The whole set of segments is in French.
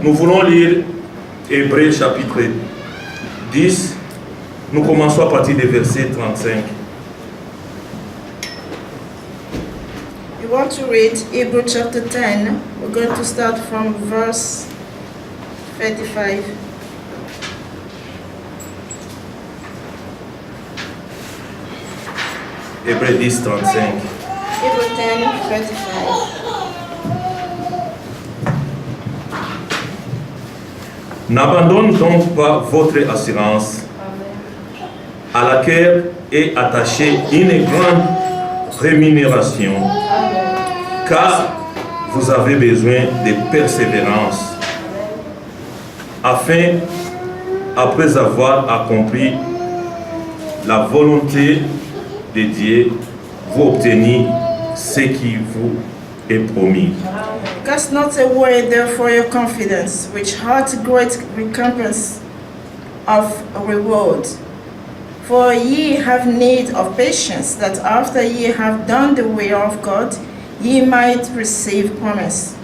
Nous voulons lire Hébreux chapitre 10. Nous commençons à partir du verset 35. We want to read Hebrew chapter 10. We're going to start from verse 35. Hébreux 10, 35. Hebrew 10, 35. N'abandonne donc pas votre assurance, à laquelle est attachée une grande rémunération, car vous avez besoin de persévérance, afin, après avoir accompli la volonté de Dieu, vous obtenir ce qui vous est promis. Cast not away therefore your confidence, which hath great recompense of reward. For ye have need of patience, that after ye have done the will of God, ye might receive promise.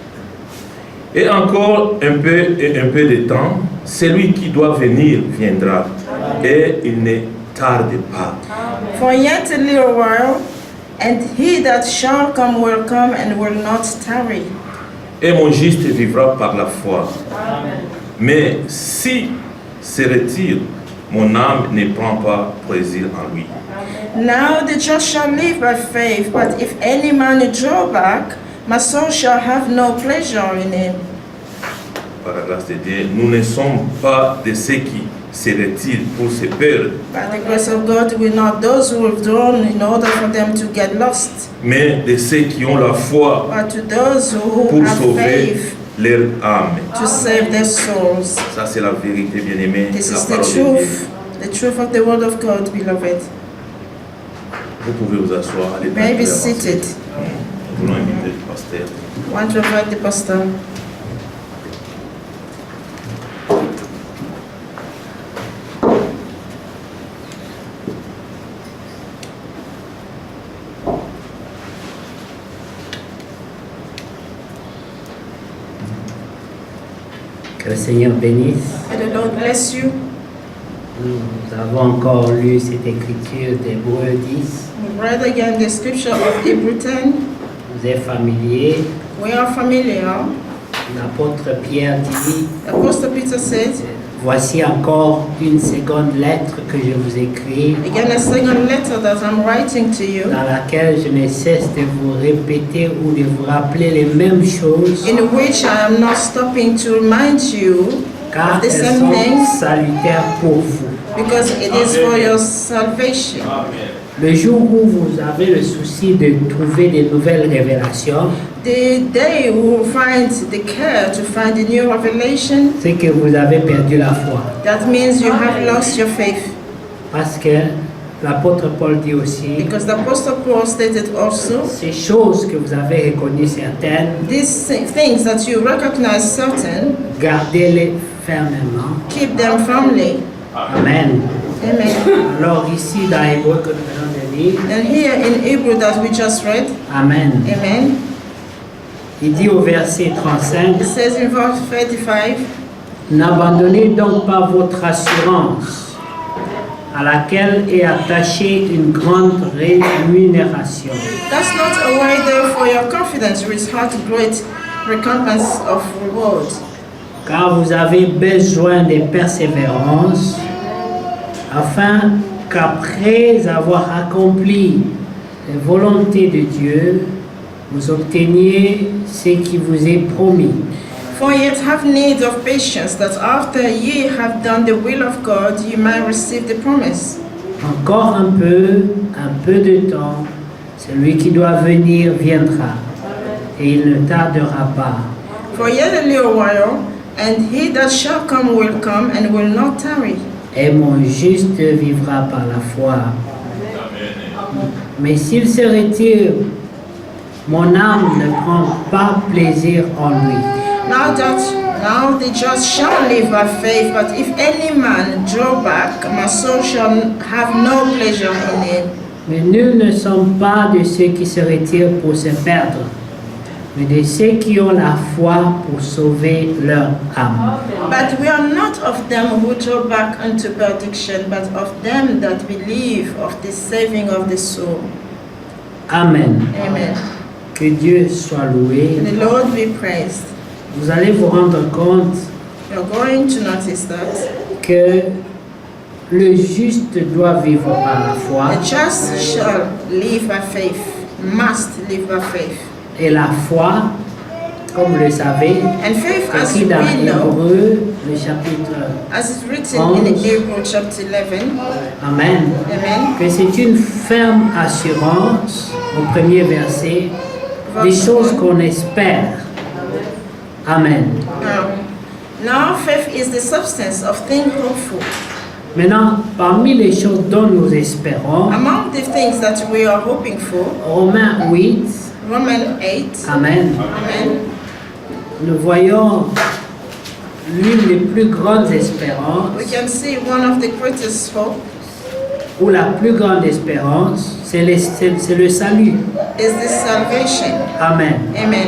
Et encore un peu de temps, celui qui doit venir viendra, et il ne tarde pas. For yet a little while, and he that shall come will come and will not tarry. Et mon juste vivra par la foi. Mais si se retire, mon âme ne prend pas plaisir en lui. Now the just shall live by faith, but if any man draw back, my soul shall have no pleasure in him. Par la grâce de Dieu, nous ne sommes pas de ceux qui se retirent pour se perdre, By the grace of God, we're not those who have drawn in order for them to get lost, mais de ceux qui ont la foi but to those who pour have sauver faith leur âme. to save their souls. Ça, c'est la vérité, bien-aimée, This la is parole de Dieu. the truth of the word of God, beloved. Vous pouvez vous asseoir. Allez, May be avancer. seated. Nous voulons inviter le pasteur. I want to invite the pastor. Que le Seigneur bénisse. May the Lord bless you. Nous avons encore lu cette écriture d'Hébreux 10. We read again the scripture of Hebrew 10. Vous êtes familier. We are familiar. L'apôtre Pierre dit, Apostle Peter said, voici encore une seconde lettre que je vous écris, again a second letter that I'm writing to you, dans laquelle je ne cesse de vous répéter ou de vous rappeler les mêmes choses, in which I am not stopping to remind you car of the elles same sont things, salutaires pour vous. because it is for your salvation. Le jour où vous avez le souci de trouver de nouvelles révélations, The day we will find the care to find a new revelation, c'est que vous avez perdu la foi. that means you have lost your faith. Parce que l'apôtre Paul dit aussi, Because the Apostle Paul stated also, ces choses que vous avez reconnues certaines, these things that you recognize certain, gardez-les fermement. keep them firmly. Amen. Amen. Alors ici dans Hébreux que nous venons de lire, And here in Hebrew that we just read, Amen. Amen, Il dit au verset 35, it says in verse 35, n'abandonnez donc pas votre assurance, à laquelle est attachée une grande rémunération. cast not away therefore your confidence, which hath great recompense of reward. Car vous avez besoin de persévérance, afin qu'après avoir accompli la volonté de Dieu, vous obteniez ce qui vous est promis. For yet have need of patience, that after ye have done the will of God, ye might receive the promise. Encore un peu de temps, celui qui doit venir viendra, et il ne tardera pas. For yet a little while, and he that shall come will come and will not tarry. Et mon juste vivra par la foi. Mais s'il se retire, mon âme ne prend pas plaisir en lui. Now the just shall live by faith, but if any man draw back, my soul shall have no pleasure in it. Mais nous ne sommes pas de ceux qui se retirent pour se perdre, mais de ceux qui ont la foi pour sauver leur âme. But we are not of them who draw back unto perdition, but of them that believe of the saving of the soul. Amen. Amen. Que Dieu soit loué. The Lord be praised. Vous allez vous rendre compte You're going to notice that que le juste doit vivre par la foi the just shall live by faith, must live by faith. et la foi, comme vous le savez, And faith, as écrit dans we know, Hébreu, le chapitre, as it's written in Hebrews chapter 11, Amen, amen, que c'est une ferme assurance, au premier verset, des choses qu'on espère. Amen. now faith is the substance of things hoped for. Maintenant, parmi les choses dont nous espérons, Among the things that we are hoping for, Romains 8, Romans 8, Amen, amen, nous voyons l'une des plus grandes espérances, we can see one of the greatest hope ou la plus grande espérance, c'est le salut. is the salvation. Amen. Amen.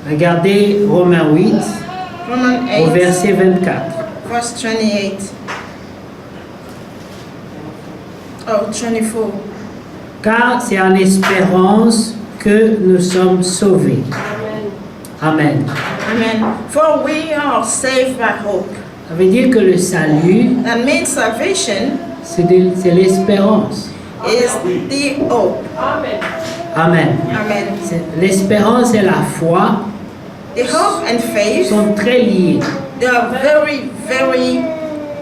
Regardez Romains 8, Romans au 8, verset 24. verse 28. Oh, 24. Car c'est en espérance que nous sommes sauvés. Amen. Amen. For we are saved by hope. Ça veut dire que le salut, That means salvation c'est l'espérance. is the hope. Amen. Amen. L'espérance et la foi The hope and faith, sont très liés. they are very, very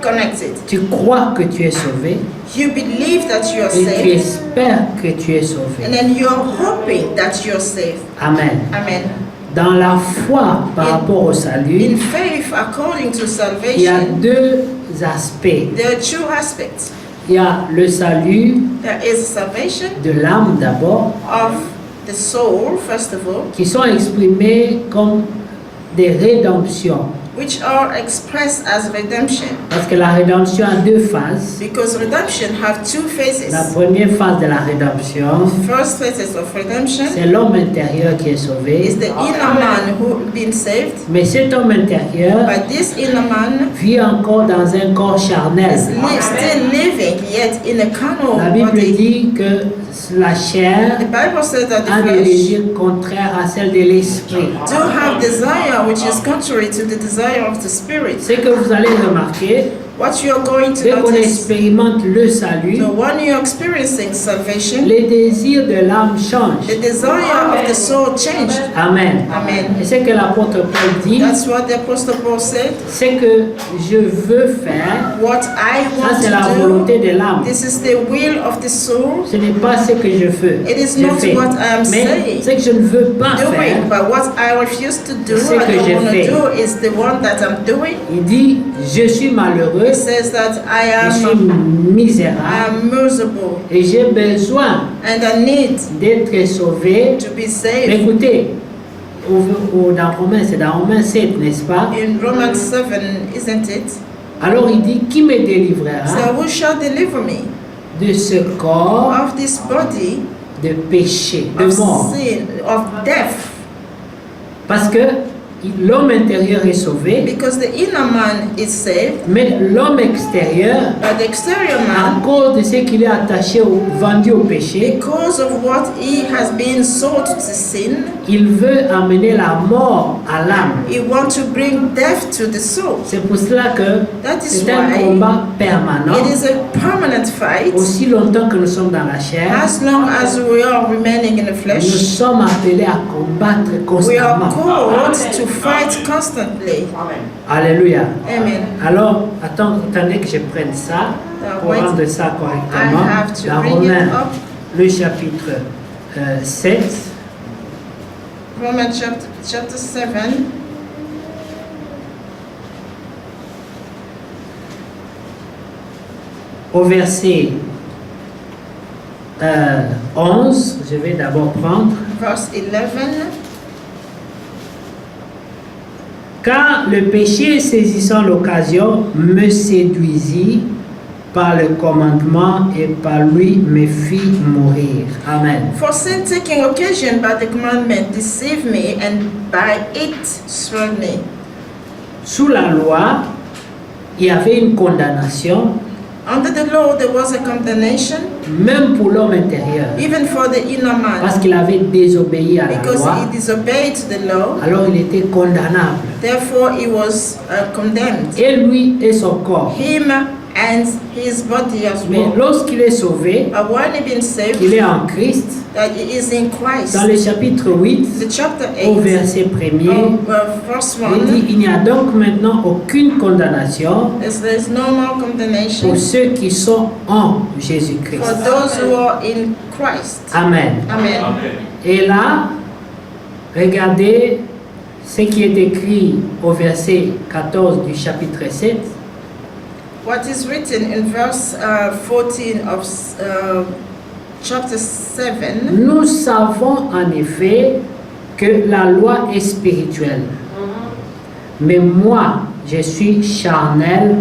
connected. Tu crois que tu es sauvé You believe that you are et tu saved, espères que tu es and sauvé. then you're hoping that you're saved. Amen. Amen. Dans la foi par rapport au In salut, faith, according to il y a salvation, deux aspects. there are two aspects. Il y a le salut There is salvation de l'âme d'abord, of the soul, first of all, qui sont exprimés comme des rédemptions. which are expressed as redemption. Parce que la rédemption a deux phases. Because redemption have two phases. La première phase de la rédemption, First phase of redemption c'est l'homme intérieur qui est sauvé. is the inner man who been saved, Mais cet homme intérieur but this inner man vit encore dans un corps charnel. is still living yet in a carnal La Bible body. dit que la chair The Bible says that a the des flesh désirs contraires à celle de l'esprit. do have desire which is contrary to the desire of the spirit. Ce que vous allez remarquer, What you are going to dès qu'on notice, expérimente le salut, so when you're experiencing salvation, les désirs de l'âme changent. the desire of the soul changed. Amen. Amen. Et ce que l'apôtre Paul dit, That's what the Apostle Paul said. c'est que je veux faire, What I ça want c'est la to volonté de l'âme. do, this is the will of the soul. Ce n'est pas ce que je veux. It is Je not fais. what I am Mais saying. ce que je ne veux pas faire, Doing, but what I refuse to do, C'est I que don't je want to fais. do, is the one that I'm doing. il dit, je suis malheureux, It says that je suis I misérable am miserable et j'ai besoin and I need d'être sauvé. to be Mais saved. écoutez, dans Romains, c'est dans Romains 7, n'est-ce pas? In Romans 7, isn't it? Alors il dit, qui me délivrera So who shall deliver me de ce corps of this body de péché, de of mort? sin, of death? Parce que l'homme intérieur est sauvé, Because the inner man is saved, mais l'homme extérieur, but the exterior à man, cause de ce qu'il est attaché, vendu au péché, because of what he has been sold to sin, il veut amener la mort à l'âme. he wants to bring death to the soul. C'est pour cela que That is c'est un why combat permanent. it is a permanent fight. Aussi longtemps que nous sommes dans la chair, As long as we are remaining in the nous flesh, sommes appelés à combattre we are constamment. called to fight constantly. Alléluia. Amen. Alors, attendez que je prenne ça pour wait. rendre ça correctement. I have to Dans bring it Romains, up. le chapitre 7, Romans chapter 7, au verset 11, je vais d'abord prendre. verse 11. Car le péché saisissant l'occasion me séduisit par le commandement et par lui me fit mourir. Amen. For sin taking occasion by the commandment deceived me, and by it slew me. Sous la loi, il y avait une condamnation, Under the law there was a condemnation, même pour l'homme intérieur, even for the inner man, parce qu'il avait désobéi à la because loi. he disobeyed the law. Alors il était condamnable. Therefore he was condemned. Et lui et son corps. Him and his body as Mais well. lorsqu'il est sauvé, But when he been saved, il est en Christ, that he is in Christ. dans le chapitre 8, The chapter au 8, verset 1er, verse il dit, 1, il n'y a donc maintenant aucune condamnation there's no more condemnation pour ceux qui sont en for Jésus-Christ. those who are in Christ. Amen. Amen. Et là, regardez ce qui est écrit au verset 14 du chapitre 7. What is written in verse 14 of chapter 7? Nous savons en effet que la loi est spirituelle. Mais moi, je suis charnel,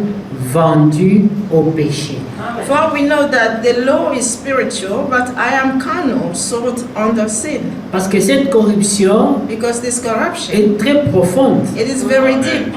vendu au péché. For we know that the law is spiritual, but I am carnal, sold under sin. Parce que cette corruption Because this corruption, est très profonde. it is very deep.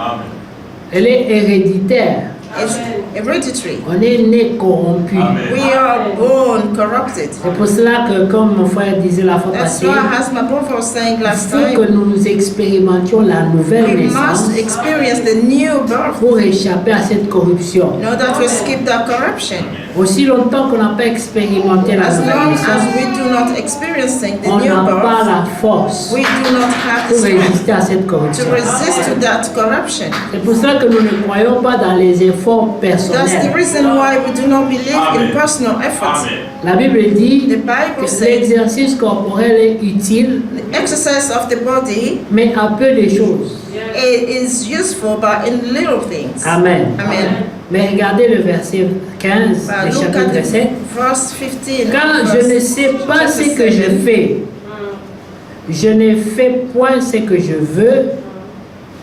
Elle est héréditaire. It's hereditary. On est né corrompu. We are born corrupted. C'est pour cela que, comme mon frère disait la fois That's passée, why, as my brother was saying il last faut que time, nous expérimentions la nouvelle we naissance must experience the new birth pour échapper à cette corruption. in order to escape that corruption. Aussi longtemps qu'on n'a pas expérimenté la As nouvelle long naissance, as we do not experiencing the on new n'a pas birth, la force we do not have the pour strength résister à cette corruption. to resist to that corruption. C'est pour ça que nous ne croyons pas dans les efforts That's the personnels. reason why we do not believe in personal efforts. La Bible dit The Bible que says l'exercice corporel est utile, the exercise of the body mais à peu de choses. it is useful, but in little things. Amen. Amen. Mais regardez le verset 15 But du look at chapitre 7. verse 15. Car je ne sais pas ce que je fais. Je ne fais point ce que je veux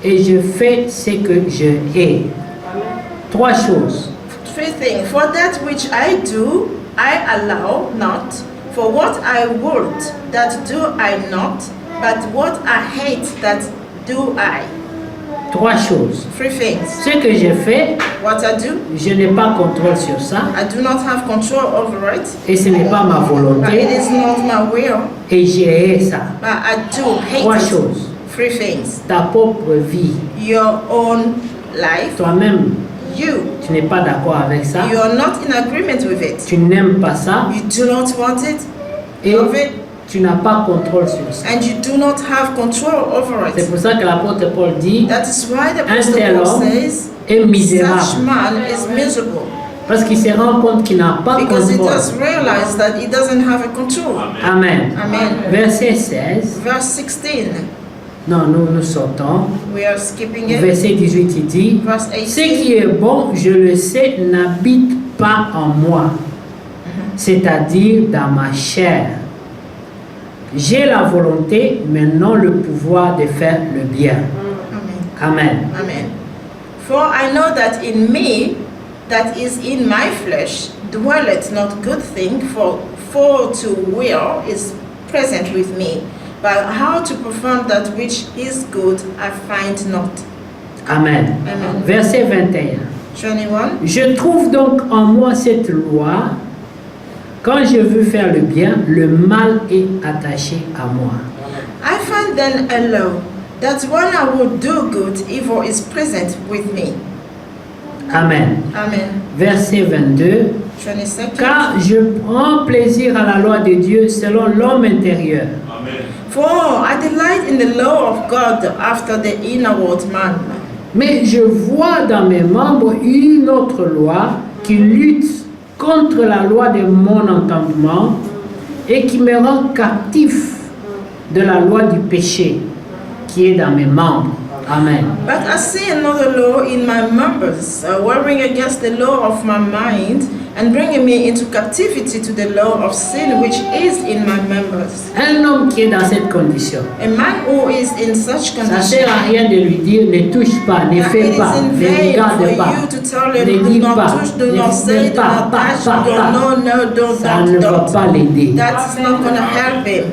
et je fais ce que je hais. Trois choses. Three things. For that which I do, I allow not. For what I would, that do I not. But what I hate, that do I. Trois choses. Three things. Ce que je fais, What I do, je n'ai pas contrôle sur ça I do not have control over it. et ce n'est pas ma But it volonté is not my will. et j'ai hais ça. But I do Trois hate it. choses. Three things. Ta propre vie, Your own life. toi-même, You. tu n'es pas d'accord avec ça, You are not in agreement with it. tu n'aimes pas ça You do not want it. et Love it. tu n'as pas contrôle sur ça. And you do not have control over C'est it. pour ça que l'apôtre Paul dit That is why the un tel Apostle Paul homme says, est such misérable man is miserable. parce qu'il se rend compte qu'il n'a pas Because he contrôle. does realize that he doesn't have a control. Amen. Amen. Verset 16. Verse 16. Non, nous sortons. We are skipping it. Verset 18, il dit, Verse ce 18. qui est bon, je le sais, n'habite pas en moi, c'est-à-dire dans ma chair. J'ai la volonté, mais non le pouvoir de faire le bien. Amen. Amen. Amen. For I know that in me, that is in my flesh, dwelleth not good thing, for to will is present with me. But how to perform that which is good, I find not. Amen. Amen. Verset 21. 21. Je trouve donc en moi cette loi. Quand je veux faire le bien, le mal est attaché à moi. I find then a law, that when I would do good, evil is present with me. Amen. Amen. Verset 22. 22nd. Car je prends plaisir à la loi de Dieu selon l'homme intérieur. For I delight in the law of God after the inward man. Mais je vois dans mes membres une autre loi qui lutte contre la loi de mon entendement et qui me rend captif de la loi du péché qui est dans mes membres. Amen. But I see another law in my members, warring against the law of my mind and bringing me into captivity to the law of sin which is in my members. Un homme qui est dans cette condition, A man who is in such ça ne condition, sert à rien de lui dire ne touche pas, ne that fais it pas, is in ne vain regarde for pas, you to tell ne him, do dis not pas, touch, do not say, do not touch, don't, ça ne va don't. pas l'aider. That is not going to help him.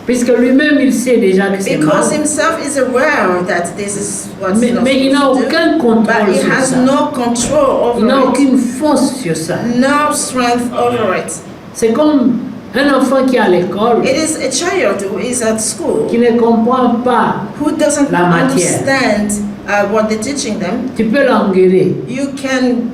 Puisque lui-même il sait déjà que c'est mal. Because himself is aware that this is what's not Mais il n'a supposed to do. aucun But contrôle he sur has ça. no control Il n'a over it. aucune force sur ça. No strength over it. C'est comme un enfant qui est à l'école, It is a child who is at school qui ne comprend pas. who doesn't La matière. understand what they're teaching them. Tu peux l'engueuler You can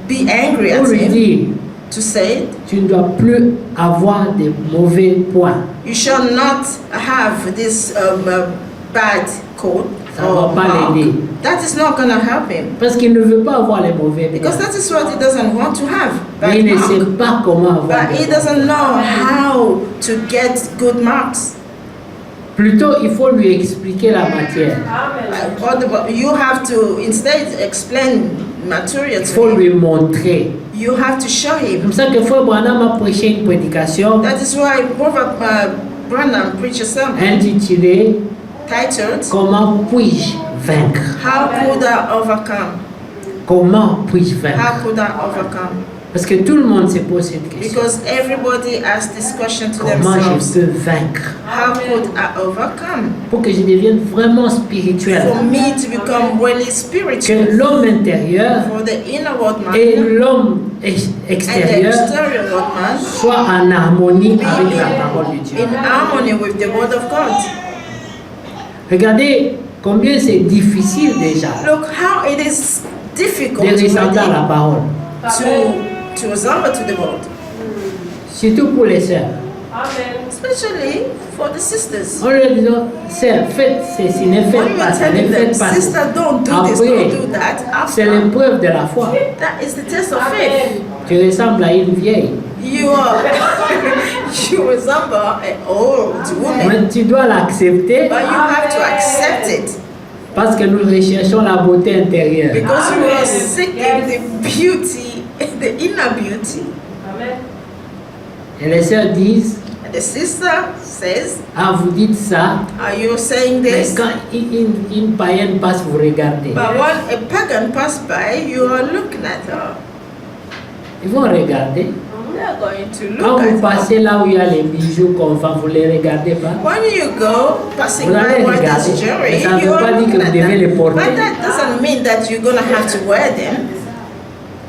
be angry pour at lui him dire to say tu ne dois plus avoir de mauvais points. you shall not have this bad code Ça or va pas mark. l'aider. That is not going to help him. Parce qu'il ne veut pas avoir les mauvais points. Because that is what he doesn't want to have. Mais il Bad ne sait mark. pas comment avoir But des he doesn't know how to get good marks. Plutôt, il faut lui expliquer la matière. You have to instead explain material Il faut to him. lui montrer. You have to show C'est him. comme ça que Frère Branham a prêché une prédication That is why Prophet Branham preached a sermon intitulée titled, Comment puis-je vaincre? How could I overcome? Comment puis-je vaincre? How could I overcome? Parce que tout le monde se pose cette question. Because everybody asks this question to Comment themselves. je peux vaincre? How could I overcome? Pour que je devienne vraiment spirituel. For me to become really Que spiritual. l'homme intérieur For the inner world man et l'homme and the extérieur exterior world man soient en harmonie avec la parole de Dieu. in harmony with the word of God. Regardez combien c'est difficile déjà Look how it is difficult de ressembler à la already parole. to resemble to the word, Surtout pour les sœurs. especially for the sisters. On leur dit, sœurs, faites ceci, ne When faites you pas are ça, ne telling them, faites pas sister, ça. don't do this, Après, don't do that, c'est after, l'épreuve de la foi. that is the test of faith. Tu ressembles à une vieille. You are, you resemble an old woman, Mais tu dois l'accepter but you have to accept it parce que nous recherchons la beauté intérieure. because you are seeking the beauty, the inner beauty. Et les sœurs disent, And the sister says, ah, vous dites ça, are you saying mais this? quand une païenne passe, vous regardez. But when a pagan passed by, you are looking at her. Ils vont regarder. They are going to Quand look vous at her. passez là où il y a les bijoux qu'on vend, vous ne les regardez pas. When you go passing Vous allez by where there's regarder. jewelry, Mais ça ne you veut are pas dire que looking vous at devez les them. porter. But that doesn't mean that you're gonna have to wear them.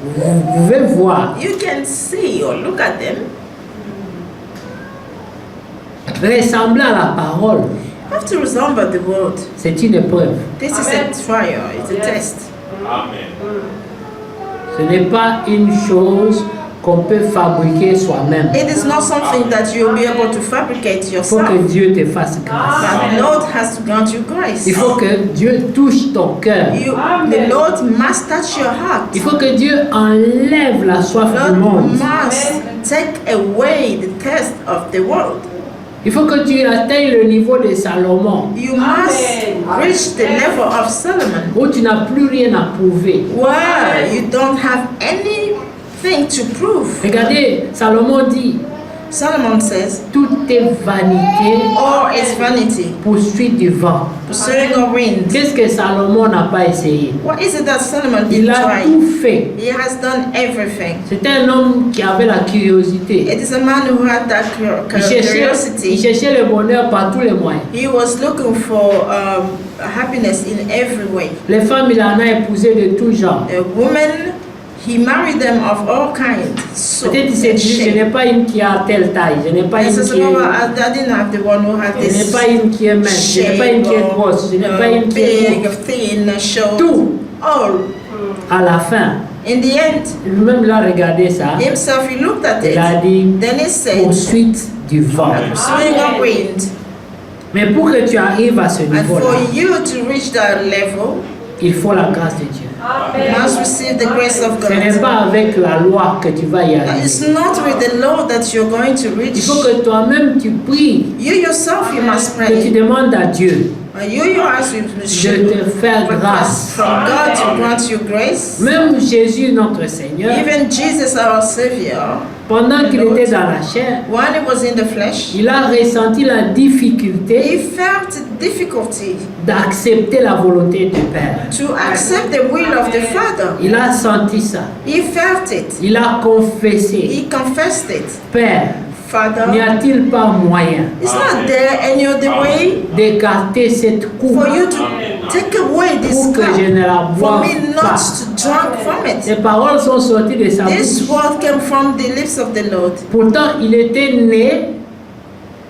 Vous pouvez voir. You can see or look at them. Ressembler à la parole, You have to resemble the word. c'est une épreuve. This is a trial, it's a test. Ce n'est pas une chose qu'on peut fabriquer soi-même. It is not something that you'll be able to fabricate Il faut yourself. que Dieu te fasse grâce. But the Lord has to grant you grace. Il faut que Dieu touche ton cœur. The Lord must touch your heart. Il faut que Dieu enlève la soif du Lord monde. must take away the thirst of the world. Il faut que tu atteignes le niveau de Salomon, You must reach the level of Solomon, où tu n'as plus rien à prouver. where you don't have anything to prove. Regardez, Salomon dit, Solomon says, tout est vanité, all is vanity, poursuite du vent. pursuing a wind. Qu'est-ce que Salomon n'a pas essayé? What is it that Solomon Il did a try? tout fait. He has done everything. C'était un homme qui avait la curiosité. It is a man who had that Il curiosity. cherchait le bonheur par tous les moyens. He was looking for happiness in every way. Les femmes, il en a épousé de tout genre. A woman, he married them of all kinds. So, Peut-être il s'est dit, je n'ai pas une qui a telle taille, je n'ai pas He une says, qui est... "Well, I didn't have the one who had Je n'ai this pas une qui est mince, je n'ai pas une qui est grosse, je n'ai pas une qui est big, courte. thin, short. Tout. All. À la fin, In the end, lui-même il a regardé ça, himself, he looked at il a it. dit, Then he said, poursuite du vent. pursuing a wind. Mais pour que tu arrives à ce And niveau-là, for you to reach that level, il faut la grâce de Dieu. you must receive the grace of Ce n'est God. pas avec la loi que tu vas y It's arriver. not with the law that you're going to Il reach. faut que toi-même tu pries, You yourself, you must que tu pray. demandes à Dieu You ask you de should te faire request grâce. from God to grant you grace. Même Jésus, notre Seigneur, Even Jesus, our Savior, pendant qu'il était dans la chair, when he was in the flesh, il a ressenti la he difficulté felt difficulty d'accepter la volonté du Père. to accept the will of the Father. Il a senti ça. He felt it. Il a confessé. He confessed it. Père, n'y Father, a-t-il pas moyen is not there any other way d'écarter cette coupe for you to take away this pour que je cup, ne la for boive me not pas? to drink from it? Ces paroles sont sorties de sa This bouche. word came from the lips of the Lord. Pourtant, il était né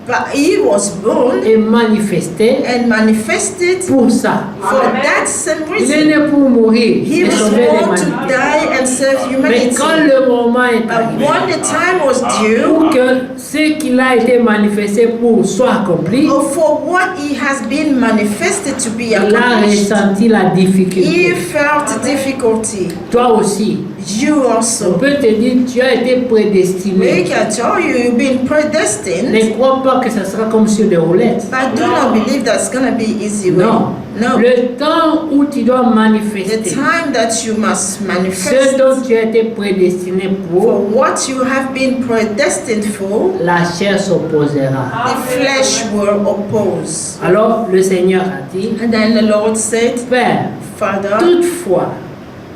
But he was born et manifesté and manifested pour ça. for that same Il est reason. né pour mourir He et was sauver born to l'humanité. die and save Mais humanity. quand le moment est But arrivé, when the time was due, pour que ce qu'il a été manifesté pour soit accompli, or for what he has been manifested to be il a accomplished, ressenti la he difficulté. felt difficulty. Toi aussi, You on also. peut te dire tu as été We prédestiné. can tell you you've been predestined, Ne crois pas que ça sera comme sur des roulettes. but do not believe that's going to be easy way. Non. No. Le temps où tu dois The manifester time that you must ce manifest dont tu as été prédestiné for pour, what you have been predestined for, la chair s'opposera. the flesh will oppose. Alors le Seigneur a dit, And then the Lord said, Père, Father, toutefois,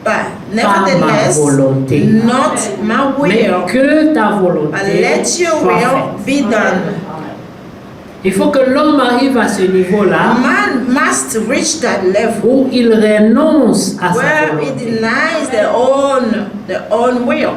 but pas ma nevertheless, volonté, not my mais will, que ta but volonté let your soit will faite. be done. Il faut que l'homme arrive à ce niveau-là Man must reach that level où il renonce à sa where he volonté. denies their own will.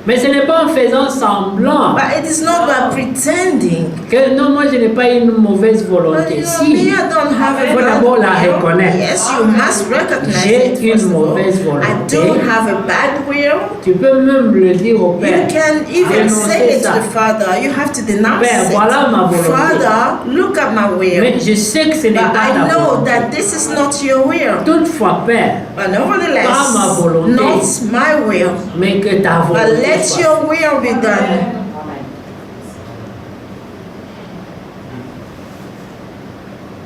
Mais ce n'est pas en faisant semblant But it is not by pretending. que non, moi je n'ai pas une mauvaise volonté. Me, Si, I don't have a il faut bad d'abord la will. reconnaître. Yes, you must recognize J'ai it. une First of all. mauvaise I volonté. don't have a bad will. Tu peux même le dire au You Père. can even say Renoncer it to ça. the Father. You have to denounce Père, it. voilà ma volonté. Father, look at my will. Mais je sais que ce n'est But pas I ta know volonté. that this is not your will. Toutefois, Père, But nevertheless, Pas ma volonté. not my will. mais que ta But volonté let soit. your will be done.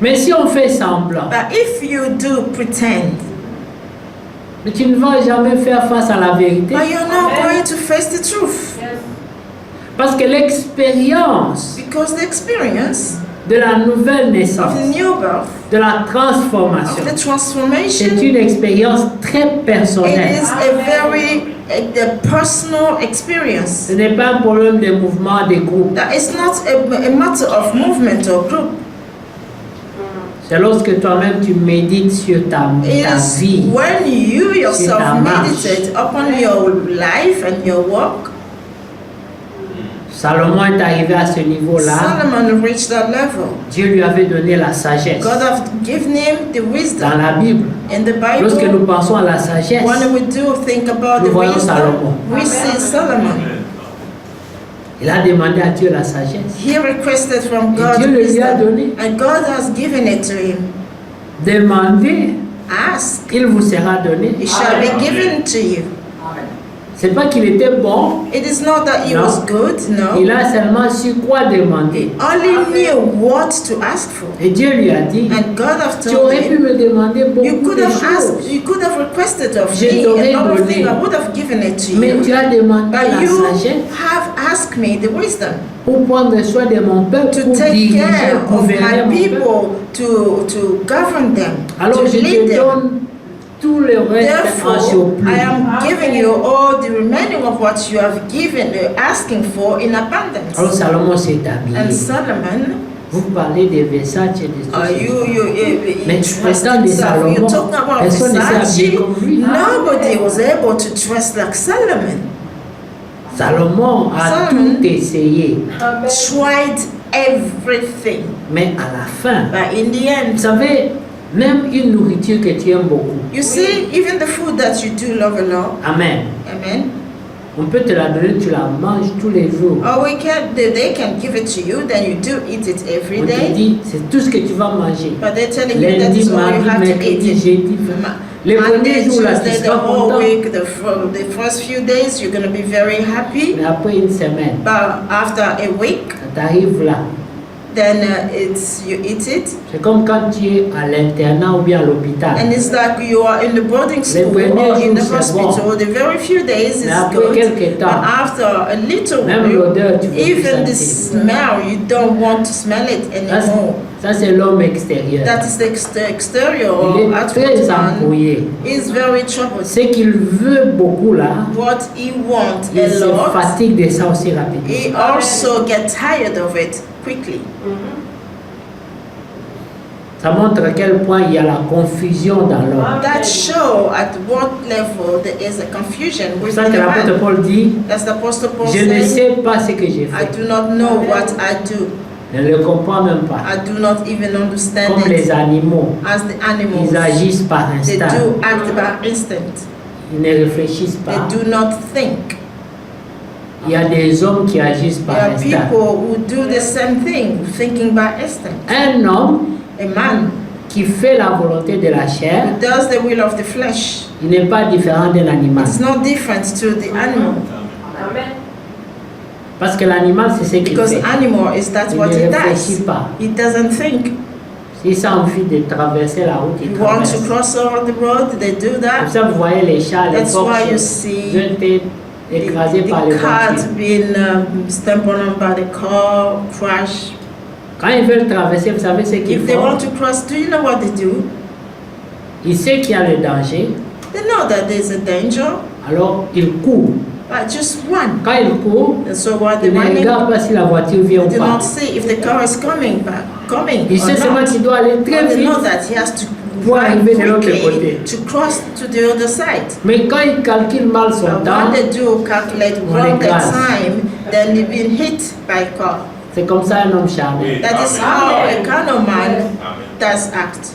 Mais si on fait semblant, But if you do pretend, mais tu ne vas jamais faire face à la vérité. but you're not going to face the truth. Parce que l'expérience Because the experience de la nouvelle naissance, of the new birth, de la of transformation, the c'est transformation, une expérience très it personnelle. is a personal experience. Ce n'est pas un problème de mouvement de groupe. That is not a matter of movement or group. C'est lorsque toi-même tu médites sur ta It vie. is when you ta yourself marche. meditate upon your life and your walk. Salomon est arrivé à ce niveau-là. Solomon reached that level. Dieu lui avait donné la sagesse. God have given him the Dans wisdom la Bible, in the lorsque Bible. nous pensons à la sagesse, When we do think about Nous the voyons wisdom, Salomon. we see Solomon. il a demandé à Dieu la sagesse. He requested from Et God Dieu le lui a wisdom, donné. and God has given it to him. Demandez, Ask, il vous sera donné. it shall be given to you. C'est pas qu'il était bon, It is not that he No. was good, no. il a seulement su quoi demander. Only knew what to ask for. Et Dieu lui a dit, And God have tu told aurais pu him, me demander you beaucoup could de have asked, choses, you could have requested of Je me t'aurais a lot of donné. things. I would have given it to mais you. tu as demandé But la you sagesse have asked me the wisdom pour prendre soin de mon peuple, to pour take diriger, care of gouverner my mon peuple. people, to govern them, Alors to je lead te them. donne tout le reste en Therefore, surplus. I am giving you all the remaining of what you have given, asking for in abundance. Alors Salomon s'est habillé. And Solomon, Vous parlez des Versace et des are you Mais dressed pourtant, des himself? You're Salomon, talking about personne ne s'est habillé Versace. comme lui. Nobody was able to dress like Solomon. Salomon a Solomon. tout essayé. Tried everything, Mais à la fin, but in the vous end, savez, même une nourriture que tu aimes beaucoup, you see, even the food that you do love a lot, amen, amen. on peut te la donner, tu la manges tous les jours. Or they can give it to you, then you do eat it every On te day. dit, c'est tout ce que tu vas manger. But they're telling you that Lundi, is all you mardi, have to eat mercredi, it. jeudi. Les Monday, premiers jours là, tu Tuesday, the seras whole content. week, the first few days, you're going to be very happy. Mais après une semaine, But after a week, quand tu arrives là, then you eat it. C'est comme quand tu es à l'internat ou bien à l'hôpital. And it's like you are in the boarding school or in the hospital. The very few days is good, but after a little while, even the smell, you don't want to smell it anymore. Ça c'est l'homme extérieur. That is the exterior Il est très man. embrouillé. Is very troubled. Ce qu'il veut beaucoup là, What he wants il a se lot, fatigue de ça aussi rapidement. he also gets tired of it quickly. Ça montre à quel point il y a la confusion dans l'homme. That show at what level there is a confusion C'est pour within ça que the l'apôtre man. Paul dit, That's the Apostle Paul je ne saying, sais pas ce que j'ai I fait. do not know what I do. Je ne le comprends même pas. I do not even understand Comme les it. animaux, As the animals, ils agissent par they instinct. do act by instinct. Ils ne réfléchissent They pas. do not think. Il y a des hommes qui agissent There par are instinct. people who do the same thing, thinking by instinct. Un homme A man qui fait la volonté de la chair, who does the will of the flesh il n'est pas différent d'un animal. is not different to the animal, Parce que l'animal, c'est ce qu'il because fait. animal is that Il what ne he réfléchit does. pas. He doesn't think. S'ils ont envie de traverser la route, ils You want to traversent. cross over the road, they do Comme that. ça, vous voyez les chars, les That's why you porcs, see ils ont été écrasés par les the cars voitures. being stamped on by the car, crash. Quand ils veulent traverser, vous savez ce qu'ils If they want font? to cross, do you know what they do? Ils savent qu'il y a le danger, They know that there's a danger, alors ils courent. but just run. Quand ils courent, And so while ils they're ne running, regardent pas si la voiture vient ou they do pas. not see if the car is coming Ils or savent seulement not. qu'il doit aller très But they vite. know that he has to Pour run arriver de l'autre quickly côté. to cross to the other side. Mais quand ils calculent mal son But temps, when they do calculate On wrong the écrase. time, then they've been hit by a car. c'est comme ça un homme charnel. That is how a carnal man does act.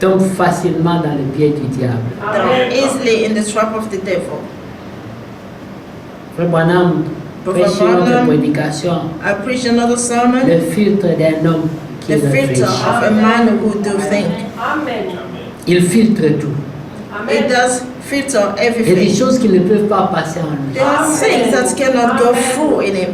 Il tombe facilement dans le pied du diable. They're easily in the trap of the devil. Frère Branham Brother prêche une autre Branham, prédication, I preach another sermon, le filtre d'un homme qui the filter réfléchit. of a man who do think. Il filtre tout. It does filter Il y a des everything. choses qui ne peuvent pas passer en lui. There are things that cannot go through in him.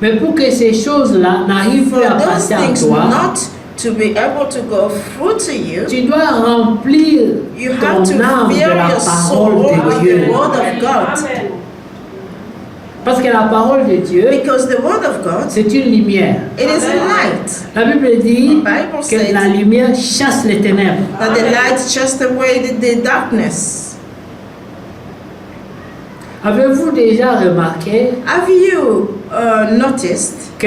Mais pour que ces choses-là n'arrivent For plus à those passer en things toi, not to be able to go through to you, tu dois remplir you have ton to âme de fill la your soul parole de with Dieu. the word of God. Parce que la parole de Dieu, Because the word of God, c'est une lumière. it is a light. La Bible dit The Bible que says la lumière chasse les ténèbres. that the light just away the darkness. Avez-vous déjà remarqué Have you noticed que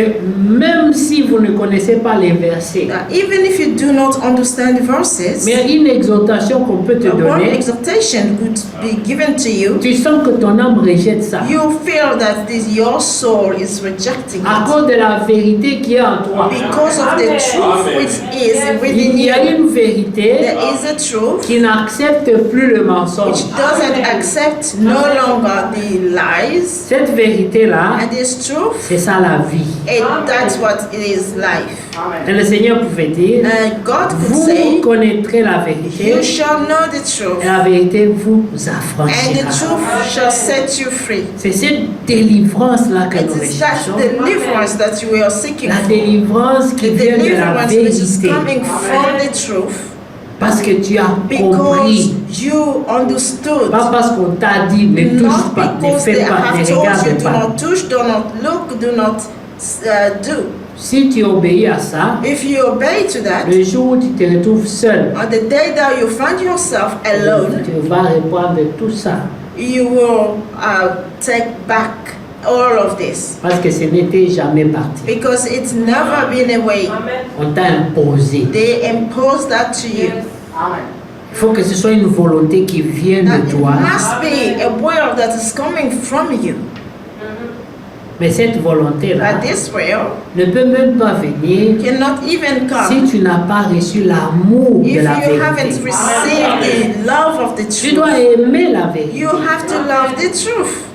même si vous ne connaissez pas les versets, that even if you do not understand the verses, mais une exhortation qu'on peut te one donner, exhortation could be given to you, tu sens que ton âme rejette ça. you feel that your soul is rejecting À it cause de la vérité qui est en toi. because of the truth which is within Il y a you. une vérité There is a truth qui n'accepte plus le mensonge. which doesn't accept no longer the lies, Cette vérité-là, and this truth, c'est ça la vie. and that's what it is life. Et le Seigneur pouvait dire, And God could vous say, connaîtrez la vérité you shall know the et truth, la vérité vous and the affranchira. truth shall set you free. C'est cette délivrance-là que It nous is that recherchons. deliverance that we are seeking La for. délivrance qui The vient de la deliverance which is vérité. coming from the truth Parce que tu as because compris. you understood. Pas parce qu'on t'a dit ne touche Not pas, ne because fais they pas, have ne told you regarde do pas. not touch, do not look, do not do. Si tu obéis à ça, If you obey to that, le jour où tu te retrouves seul, on the day that you find yourself alone, tu vas reprendre tout ça. you will take back all of this Parce que ce n'était jamais parti. because it's never been away. On t'a imposé. They impose that to you. Il faut que ce soit une volonté qui vienne That de it toi. must be a will that is coming from you. Mais cette volonté-là But this will ne peut même pas venir cannot even si come tu n'as pas reçu l'amour if de la you haven't vérité. received the love of the Tu dois truth. aimer la vérité. You have to love the truth.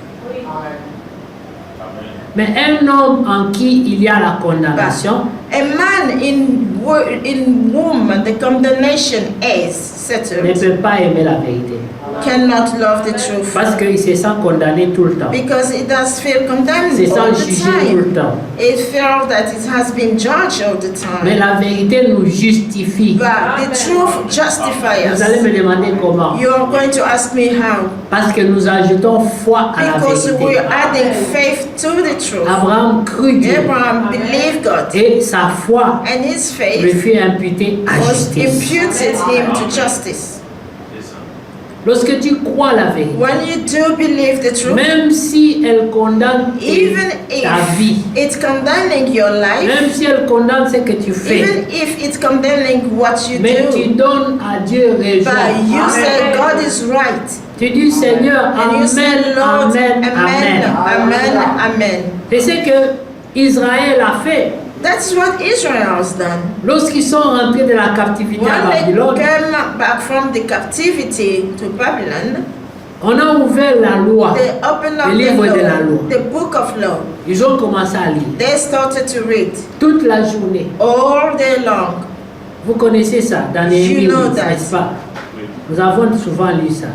Mais un homme en qui il y a la condamnation, A man in in whom the condemnation is ne settled peut pas aimer la vérité. cannot love the truth. Parce qu'il se sent condamné tout le temps. Because it does feel condemned Se all sent the jugé tout le time. temps. It feels that it has been judged all the Mais time. la vérité nous justifie. But the truth justifies Vous allez us. me demander comment. You are going to ask me how. Parce que nous ajoutons foi à la Because vérité. we're adding faith to the truth. Abraham crut Dieu Abraham believed God, et sa foi and his lui faith fut imputée à was justice. imputed him to justice. Lorsque tu crois la vérité, When you do believe the truth, même si elle condamne even ta vie, if it's condemning your life, même si elle condamne ce que tu fais, even if it's condemning what you mais tu do, donnes à Dieu raison. but you say God is right, Tu dis Seigneur, and you say Amen, Lord, Amen, amen, Amen. amen, amen. C'est ce que Israël a fait. That's what Israel has done. Lorsqu'ils sont rentrés de la captivité à When they Babylone, came back from the captivity to Babylon, on a ouvert la loi, they opened up le livre de la the loi. law, the book of law. Ils ont commencé à lire They started to read toute la journée. all day long. Vous connaissez ça dans les You livres, know that. n'est-ce pas? Nous avons souvent lu ça.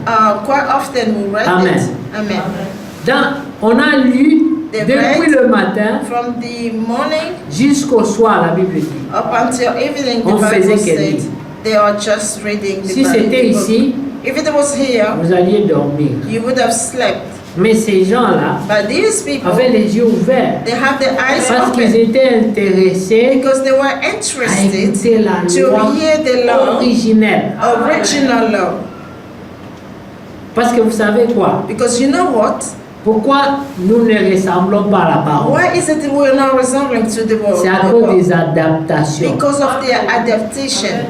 Quite often we read Amen. it. Amen. On a lu They depuis read le matin from the morning jusqu'au soir, la Bible dit. up until evening. On The faisait Bible que said lire. they are just reading the Si Bible. c'était ici, If it was here, vous alliez dormir. you would have slept. Mais ces gens-là But these people, avaient les yeux ouverts they have their eyes parce qu'ils open étaient intéressés because they were à interested écouter la to loi hear the law, originelle. original law. Parce que vous savez quoi? Because you know what? Pourquoi nous ne ressemblons pas à la parole? Why is it that we're not resembling to the world? C'est à cause des adaptations. Because of their adaptation.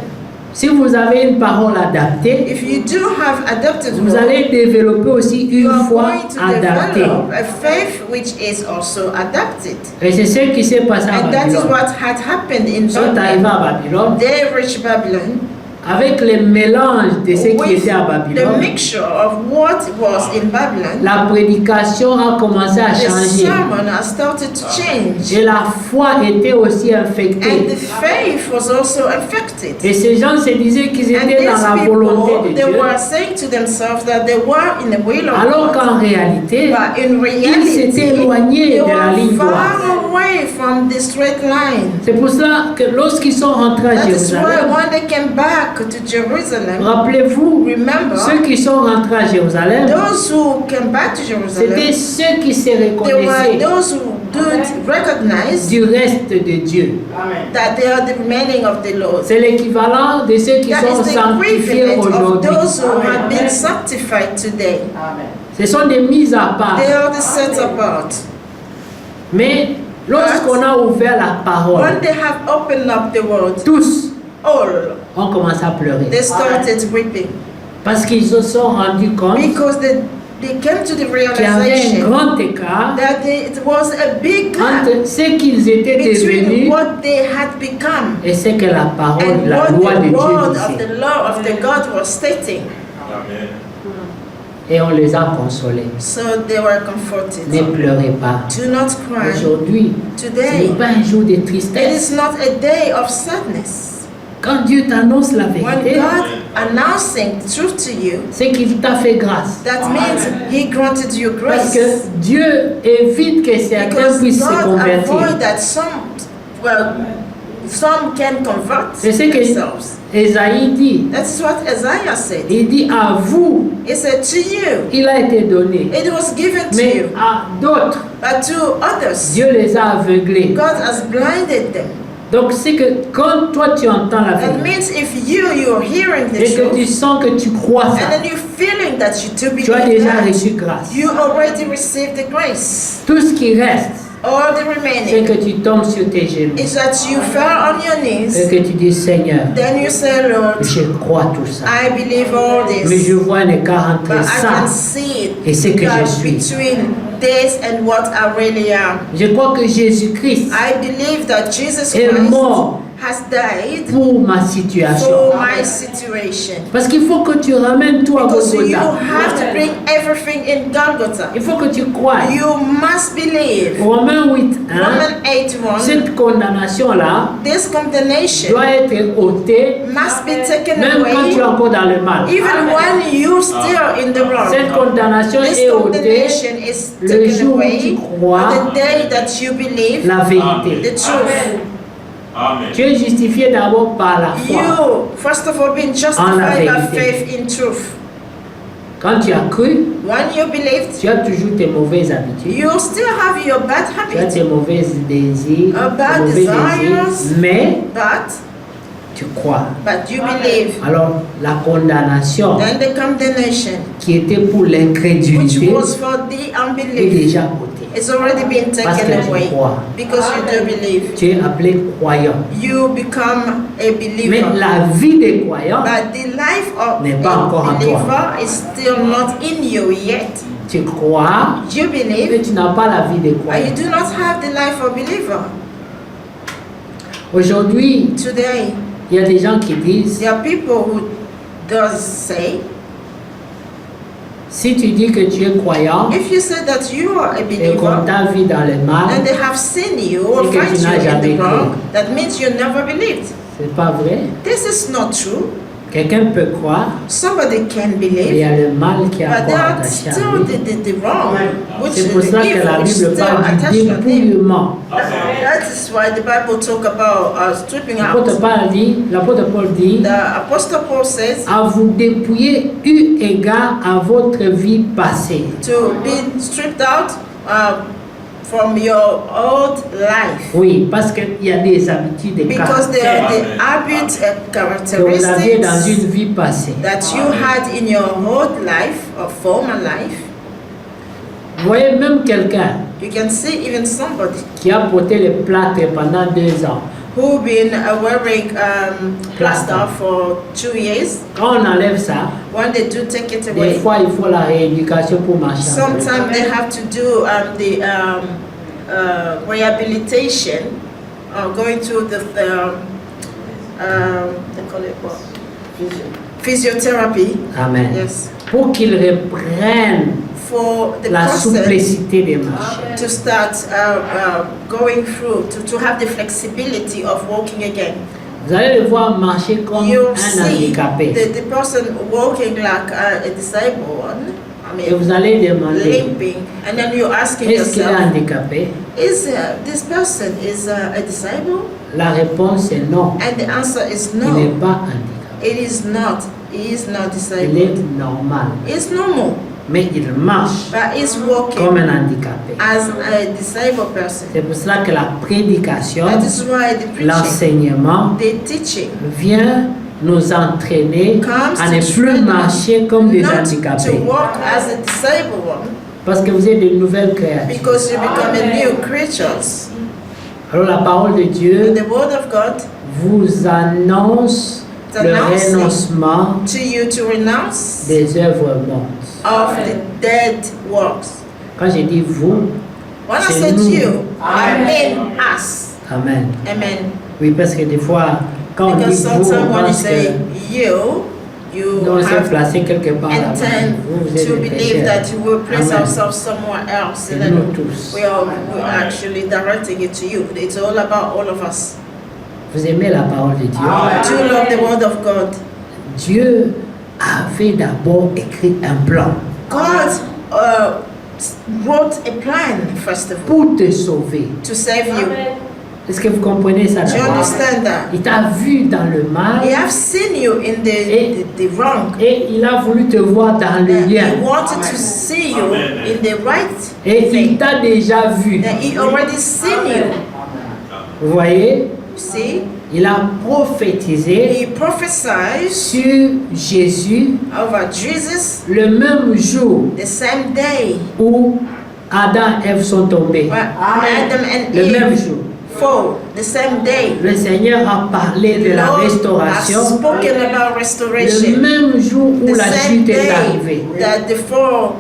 Si vous avez une parole adaptée, If you do have adapted vous word, allez développer aussi you une are foi going to adaptée. develop a faith which is also adapted. Et c'est ce qui s'est passé à And that is Babylone. what had happened in Ils sont arrivés Babylon. à Babylone They reached Babylon avec le mélange de ce qui with était à the Babylone. mixture of what was in Babylon. La prédication a commencé à The changer. sermon has started to change. Et la foi était aussi And infectée. the faith was also affected. Et ces gens se disaient qu'ils And étaient dans these la volonté people, de they Dieu, were saying to themselves that they were in the will of alors God. qu'en réalité, But in ils s'étaient reality, éloignés they de la were ligne droite. far away from the straight line. C'est pour cela que lorsqu'ils sont rentrés à That is why Jérusalem, when they came back to Jerusalem, rappelez-vous, remember, ceux qui sont rentrés à Jérusalem, those who came back to c'était Jerusalem, ceux qui se they were reconnaissaient those who did recognize du reste de Dieu. that they are the remaining of the Lord. C'est l'équivalent de ceux qui That sont is the sanctifiés equivalent of aujourd'hui. those who have been sanctified today. Ce sont des mises à part. They are the set apart. Mais lorsqu'on a ouvert la parole, When they have opened up the world, tous all, ont commencé à pleurer. they started weeping Parce qu'ils se sont rendus compte because they came to the qu'il y avait un realization grand écart that it was a big gap entre ce qu'ils étaient between devenus what they had become et ce que la parole, and la what loi de the word Dieu of disait. the law of the God was stating. Et on les a consolés. So they were comforted. Ne pleurez pas. Do not cry. Aujourd'hui, ce Today, n'est pas un jour de it tristesse. is not a day of sadness. Quand Dieu t'annonce la When vérité, God announcing truth to you, c'est qu'il t'a fait grâce. that means He granted you Parce grace. que Dieu évite que certains Because puissent se God avoid convertir. that some can convert C'est ce que themselves. Esaïe dit. That's what Isaiah said. Il dit à vous, He said to you, il a été donné. it was given to Mais you, à d'autres, but to others, Dieu les a aveuglés. God has blinded them. Donc c'est que quand toi tu entends la That vérité means if you're hearing the et que tu truth, sens que tu crois and ça, then you're feeling that you to tu as believe déjà that, reçu grâce. you already received the grace. Tout ce qui reste, All the c'est remaining que tu tombes sur tes genoux is that you fell on your et knees, que tu dis Seigneur, then you say, Lord, je crois tout ça. I believe all Mais je this, vois un écart but entre I ça can see et ce que je that suis. between this and what I really am. Je crois que Jésus-Christ I believe that Jesus est Christ mort has died pour ma situation. for my situation. Parce qu'il faut que tu ramènes tout à Because you Golgotha. have to bring everything in Golgotha. Il faut que tu croies. You must believe. Romains 8, 1, Romans 8:1. cette condamnation-là This condemnation doit être ôtée must be taken même quand tu es away, encore dans le mal. even when you're still in the Cette wrong. condamnation This est ôtée condemnation is le taken jour où away tu crois on the day that you believe la vérité. the truth. Amen. Tu es justifié d'abord par la foi. You, first of all, being En la justified by vérité. faith in truth. Quand tu as cru, When you believed, tu as toujours tes mauvaises habitudes. you still have your bad Tu as habits, tes mauvais désirs, bad tes mauvais desires. désirs, mais but tu crois. you believe. Alors, la condamnation Then the condemnation, qui était pour which l'incrédulité, was for the est unbelief, déjà ôtée. it's already been Parce que taken tu away crois. because you do believe. Tu es appelé croyant. You become a Mais believer. la vie des croyants, But the life of n'est pas encore en a toi. believer is still not in you yet. tu crois, You mais believe, tu n'as pas la vie des but you croyants. do not have the life of a believer. Aujourd'hui, Today, il y a des gens qui disent, there are people who does say, si tu dis que tu es croyant if you say that you are a et qu'on believer, t'a vu dans le mal, and they have seen you or C'est que find tu you n'as in jamais the cru. wrong, that means you never believed. c'est pas vrai. This is not true. Quelqu'un peut croire, Somebody can mais il believe, y a le mal qui est but there encore are attaché à still lui. the wrong, which C'est is pour the cela que la evil, is Bible still parle du attached on him. dépouillement. That is why the Bible talk about stripping L'apôtre out. Paul dit, The Apostle Paul says à vous dépouiller eu égard à votre vie passée. to be stripped out from your old life. Oui, parce qu'il y a des habitudes et Because there are caractères the habits and que vous aviez dans characteristics une vie passée. that you had in your old life or former life. Vous voyez même quelqu'un You can see even somebody qui a porté le plâtre pendant 2 ans. who been wearing plaster for 2 years. Quand on enlève ça, When they do take it des away, fois il faut la rééducation pour marcher. sometimes they have to do the rehabilitation, going through the they call it what? Physiotherapy. Amen. Yes, Pour qu'il reprenne for the la person souplicité des marches. to start going through to have the flexibility of walking again. Vous allez le voir marcher comme You un see handicapé. the person walking like a disabled one. I Et mean, vous allez demander, limping, and then you're asking est-ce qu'il est yourself, handicapé? is this person is a disabled? La réponse est non. And the answer is Il n'est no. pas handicapé. It is not. He is not Il disabled. est normal. It's normal, Mais il marche but he's comme walking un handicapé. as a disabled person. C'est pour cela que la prédication, That is why the preaching, l'enseignement the teaching, vient nous entraîner à ne plus marcher comme des not to handicapés. walk as a disabled one, Parce que vous êtes de nouvelles créatures. because you become a new creatures. Alors la parole de Dieu The word of God vous annonce le announcing renoncement to you to renounce des œuvres mortes. of the dead works. Quand je dis vous, When I C'est said nous. you, I mean us. amen. Amen. Oui, parce que des fois, quand on dit Because vous, on sometimes when you pense say que you nous sommes have placés quelque part là-bas. intend Vous êtes to des believe pécheurs. that you will place Amen. ourselves somewhere else, C'est and nous then tous. we're actually directing it to you. It's all about all of us. Vous aimez la parole de Dieu. Do you love the word of God? Dieu avait d'abord écrit un plan God wrote a plan, first of all, pour te sauver. to save you. Est-ce que vous comprenez ça Do you d'abord? understand that? Il t'a vu dans le He mal have seen you in the wrong. et il a voulu te voir dans le And bien. he wanted to see you in the right Et il thing. t'a déjà vu. And he already seen you. Vous voyez, See, il a prophétisé he prophesied sur Jésus over Jesus le même jour the same day où Adam et Ève sont tombés. when Adam and Le même Eve jour. fall. The same day. Le Seigneur a parlé de la Lord has restauration. spoken about Le restoration. même jour où The la same chute est day arrivée. that the fall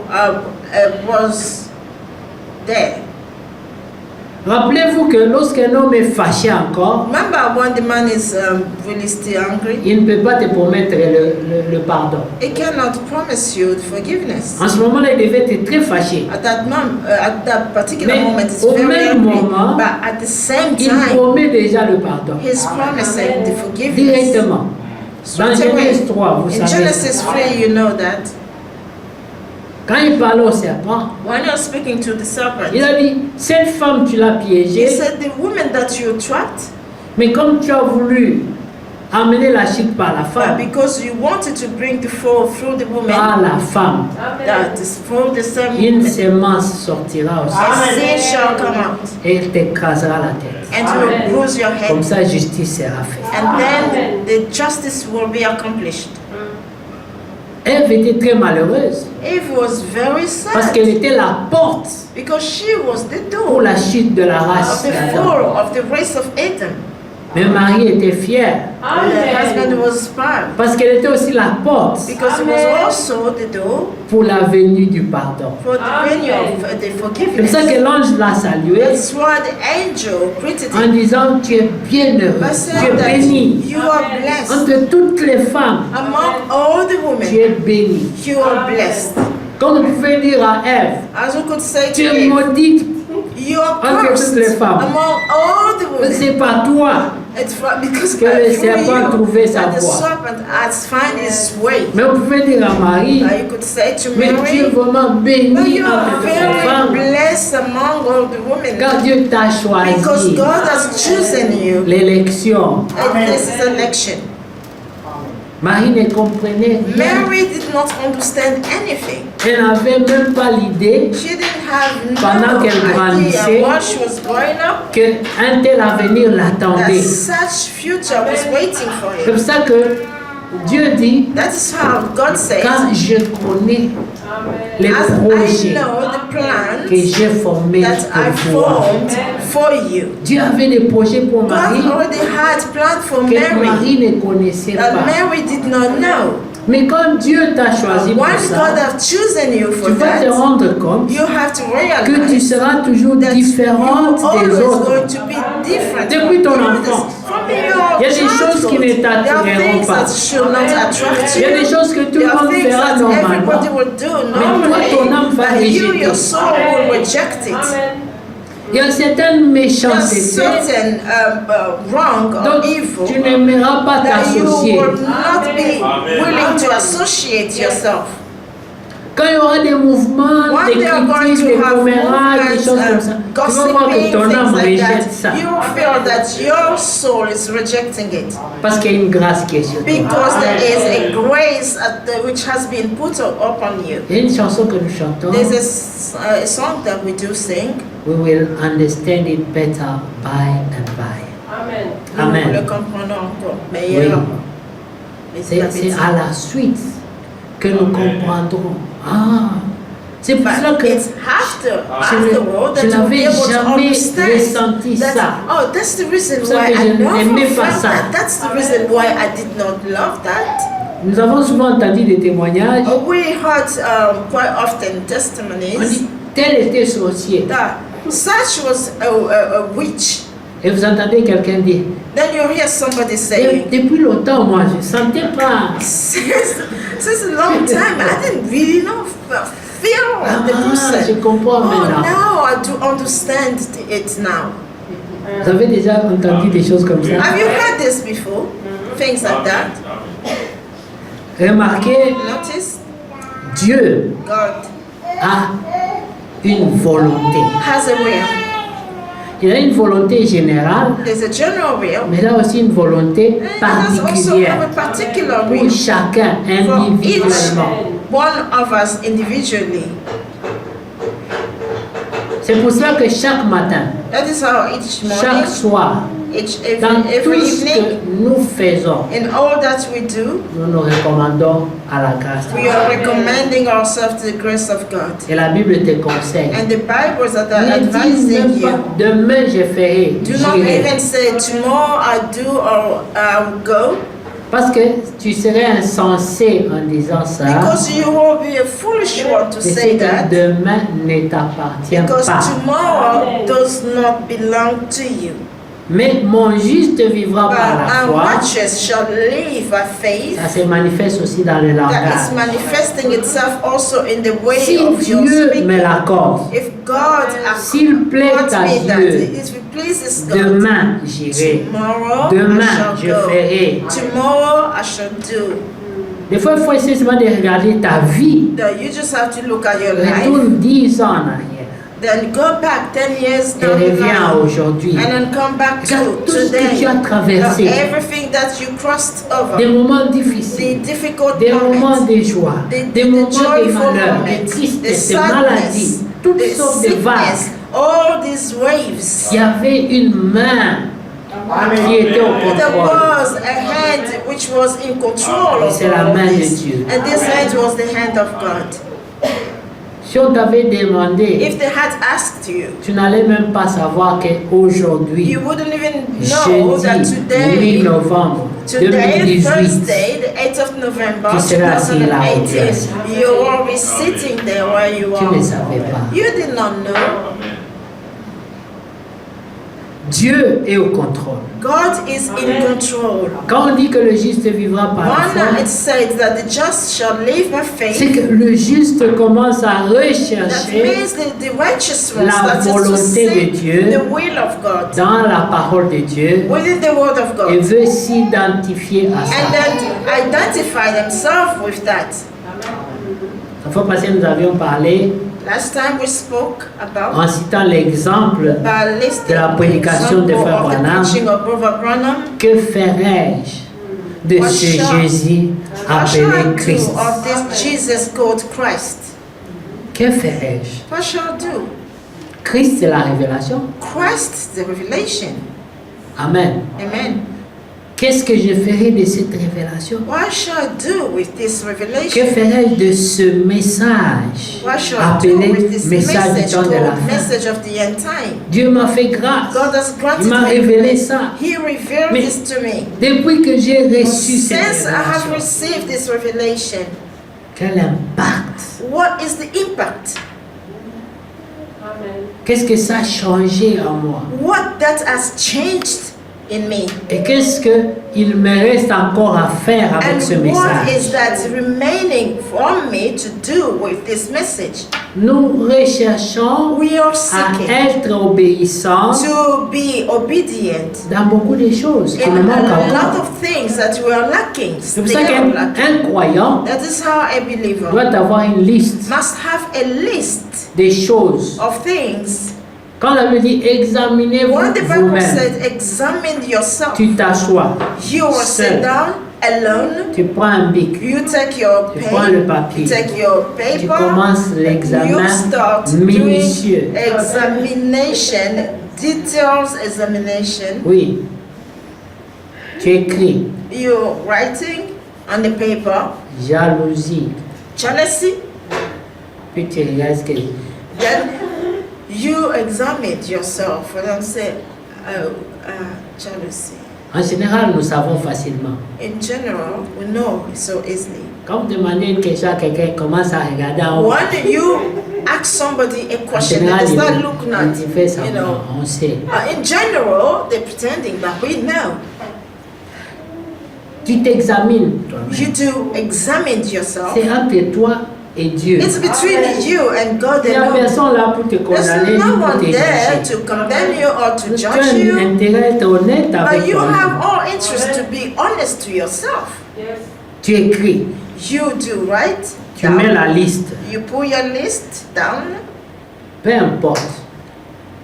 was there. Rappelez-vous que lorsqu'un homme est fâché encore, Remember when the man is really still angry, il ne peut pas te promettre le pardon. he cannot promise you forgiveness. En ce moment-là, il devait être très fâché. At that particular Mais moment, it's au very même angry. moment, But at the same Il time, promet déjà le pardon. he's promising the forgiveness. Directement. Dans Straight away. Genèse 3, vous In savez. Genesis 3, you know that. Quand il parlait au serpent, When you're speaking to the serpent, il a dit, cette femme tu l'as he piégée, said, the woman that you trapped, mais comme tu as voulu amener la chute par la but femme, because you wanted to bring the fall through the par woman, la femme, that is through the same une woman, sémence sortira aussi a seed shall come out, et elle t'écrasera la tête. and will bruise your Comme head, ça, justice sera faite. and then the justice will be accomplished. Ève était très malheureuse Eve was very parce qu'elle sad était la porte because she was the pour door la chute de la of race the d'Adam. fall of the race of Adam. Mais Marie était fière The husband was proud parce qu'elle était aussi la porte because it was also the door pour la venue du pardon. for the venue of the C'est pour forgiveness. ça que l'ange l'a salué That's why the angel greeted en him disant tu es bienheureux, by tu es saying that béni. you are blessed Entre toutes les femmes, among all the tu women. es béni. You are blessed. Comme on pouvait dire à Ève, As we could say to tu es Eve, maudite, you are entre toutes cursed les femmes. among all the women. c'est pas toi. It's because Que le through serpent you trouvait sa that the voie. serpent has found his way. Mais on pouvait dire à Marie, You could say to mais tu es Mary, vraiment but bénie you entre are toutes les very femmes, blessed among all the women car Dieu t'a because choisi. God has chosen you. L'élection. And this is election. Marie ne comprenait rien. Mary did not understand anything. Elle n'avait même pas l'idée She didn't have Pendant no qu'elle grandissait, idea while she was growing up qu'un tel avenir that l'attendait. such future was waiting for C'est pour him. ça que Dieu dit, That is how God says, quand je connais les as I projets know the que plans j'ai formés that I pour toi. formed for you. Dieu avait des projets pour God Marie already had planned for que Mary Marie ne connaissait that pas. Mary did not know. Mais quand Dieu t'a choisi pour Once God ça, has chosen you for tu vas te that, rendre compte you have to que tu realize seras toujours that différente you're des always autres. going to be different Depuis ton from others. enfance. From your Il y a des choses qui ne childhood. There are t'attireront things pas. that should not attract Il y a you. des choses que tout There le are monde things fera that everybody normalement. will do Mais toi, ton âme normally, va but you, rejeter. your soul will reject it. Il y a certaines There are méchancetés certain wrong or dont evil tu n'aimeras pas that you t'associer. will not be willing to associate yourself. Quand il y aura des mouvements, When des they are going critiques, des to have commérages, des choses comme ça, movements, tu vas voir que gossiping, ton things âme like rejette ça. that, you will feel that your soul is rejecting it Parce qu'il y a une grâce qui est sur toi. because there is a grace which has been put upon you. Il y a une chanson que nous chantons. There's a song that we do sing. We will understand it better by and by. Nous Amen. le comprenons encore Oui. meilleur. C'est à la suite que nous comprendrons. Ah, c'est pour cela But que it's afterward that je you'll be n'avais able to jamais understand ressenti that, ça. oh, that's the reason C'est pour ça why que I je n'aimais never pas felt ça. that. That's the reason why I did not love that. Nous avons souvent entendu des témoignages. We heard quite often On dit, testimonies tel était sorcier. that such was a witch. Et vous entendez quelqu'un dire, Then you hear somebody saying, depuis longtemps, moi, je ne sentais pas. since a long time, I didn't really know, feel the Ah, je person. comprends Oh, maintenant. now I do understand it now. Vous avez déjà entendu des choses comme ça. Have you heard this before? Things like that. Remarquez, Notice Dieu God a une volonté. has a will. Il a une volonté générale, There's a general will. mais il a aussi une volonté And he does also have particulière a particular pour will chacun for each individuellement. one of us individually. C'est pour cela que chaque matin, That is how each morning, chaque soir, dans every tout ce que evening, nous faisons, in all that we do, nous nous recommandons à la grâce de we Dieu. are recommending ourselves to the grace of God. Et la Bible te conseille. And the Bible is that are Ne dis advising même pas, you. demain je ferai, Do not j'irai. even say tomorrow I do or I will go. Parce que tu serais insensé en disant ça. Because you will be a foolish one to Et c'est say que that. demain ne t'appartient Because pas. tomorrow does not belong to you. Mais mon juste vivra But par la our foi. righteous shall live by faith. Ça se manifeste aussi dans le That is langage. manifesting itself also in the way Si of your Dieu me speaking. l'accorde, If God S'il plaît accords à me that, Dieu, if it pleases God, demain j'irai. tomorrow I Demain shall je go. ferai. Tomorrow I shall do. Des fois, il faut essayer seulement de regarder ta vie. That you just have to look at your life. Retourne 10 ans en arrière Then go back 10 years et down the reviens à line. aujourd'hui. And then come back Regarde to tout ce que today. tu as traversé. Everything that you crossed Des over. moments The difficiles, difficult des moments moments. de joie, des moments de joyful malheur, de moments, the tristesse, de sadness, maladie, toutes the sortes de vagues. sickness, all these waves. Il y avait une main qui était au There contrôle. was a hand which was in control Et of c'est la all main de this. Dieu. And this hand was the hand of God. Si on t'avait demandé, If they had asked you, tu n'allais même pas savoir qu'aujourd'hui, you wouldn't even know that jeudi 8 today, novembre today, 2018, Thursday, the 8th of November Tu seras assis là où tu es 2018, assis. you will be sitting there where you tu ne are. savais pas. You did not know. Dieu est au contrôle. God is in control. Quand on dit que le juste vivra par la One, foi, it says that the just shall live by c'est faith. que le juste commence à That rechercher means the righteous ones, la that is to volonté de seek Dieu the will of God dans la parole de Dieu within the word of et God, veut s'identifier à and ça. then identify themselves with that. La fois passée, nous avions parlé Last time we spoke about en citant l'exemple by listing de la prédication de example Frère of the Branham. preaching of Brother Branham. Que ferais-je de What ce shall- Jésus What shall I appelé do Christ? of this Jesus called Christ? Que ferais-je? What shall I do? Christ, c'est la révélation. Christ, the revelation. Amen. Amen. Qu'est-ce que je ferai de cette révélation? What shall I do with this Que revelation? ferais-je de ce message What shall I do appelé with this message du message temps de la called fin? message of the end time? Dieu m'a fait grâce. God has Il granted m'a me. révélé ça. He revealed Mais- this to me. Depuis que j'ai reçu cette Since I have révélation, received this revelation, quel impact? what is the impact? Qu'est-ce que ça a changé en moi? What that has changed in me? Et qu'est-ce qu'il me reste encore à faire avec ce And what is message? that remaining for me to do with this message? Nous recherchons We are à seeking être obéissants to be obedient dans beaucoup de choses qui in nous a manquent lot encore. of things that we are lacking. C'est pour ça still qu'un lacking. un croyant That is how a believer doit avoir une liste must have a list des choses. of things. Quand la Bible dit examinez-vous When the Bible vous-même, said, examine yourself, tu t'assois, you will sit seul. down alone, tu prends un bic, you take your tu prends le pen, papier, you take your tu paper, commences you l'examen start minutieux. doing examination, details examination. Oui, tu écris You're writing on the paper, jalousie, jealousy, puis tu regardes ce que then you examine yourself and then say, oh, jealousy. en général nous savons facilement. In general, we know so easily. Quand vous demandez une question à quelqu'un, il commence à regarder en haut. When you ask somebody a En question, général, they il start looking at il fait ça, you know. on sait. In general, they're pretending, but we know. Tu t'examines toi-même. You do examine yourself. C'est entre toi et Dieu. It's between you and God Il n'y a alone. personne là pour te There's condamner, ni no pour te one there juger. to condemn you or to Tu judge as un you, intérêt à être honnête but avec you have toi-même. all interest to be honest to yourself. Tu écris, You do right. tu mets la liste. You put your list down. Peu importe,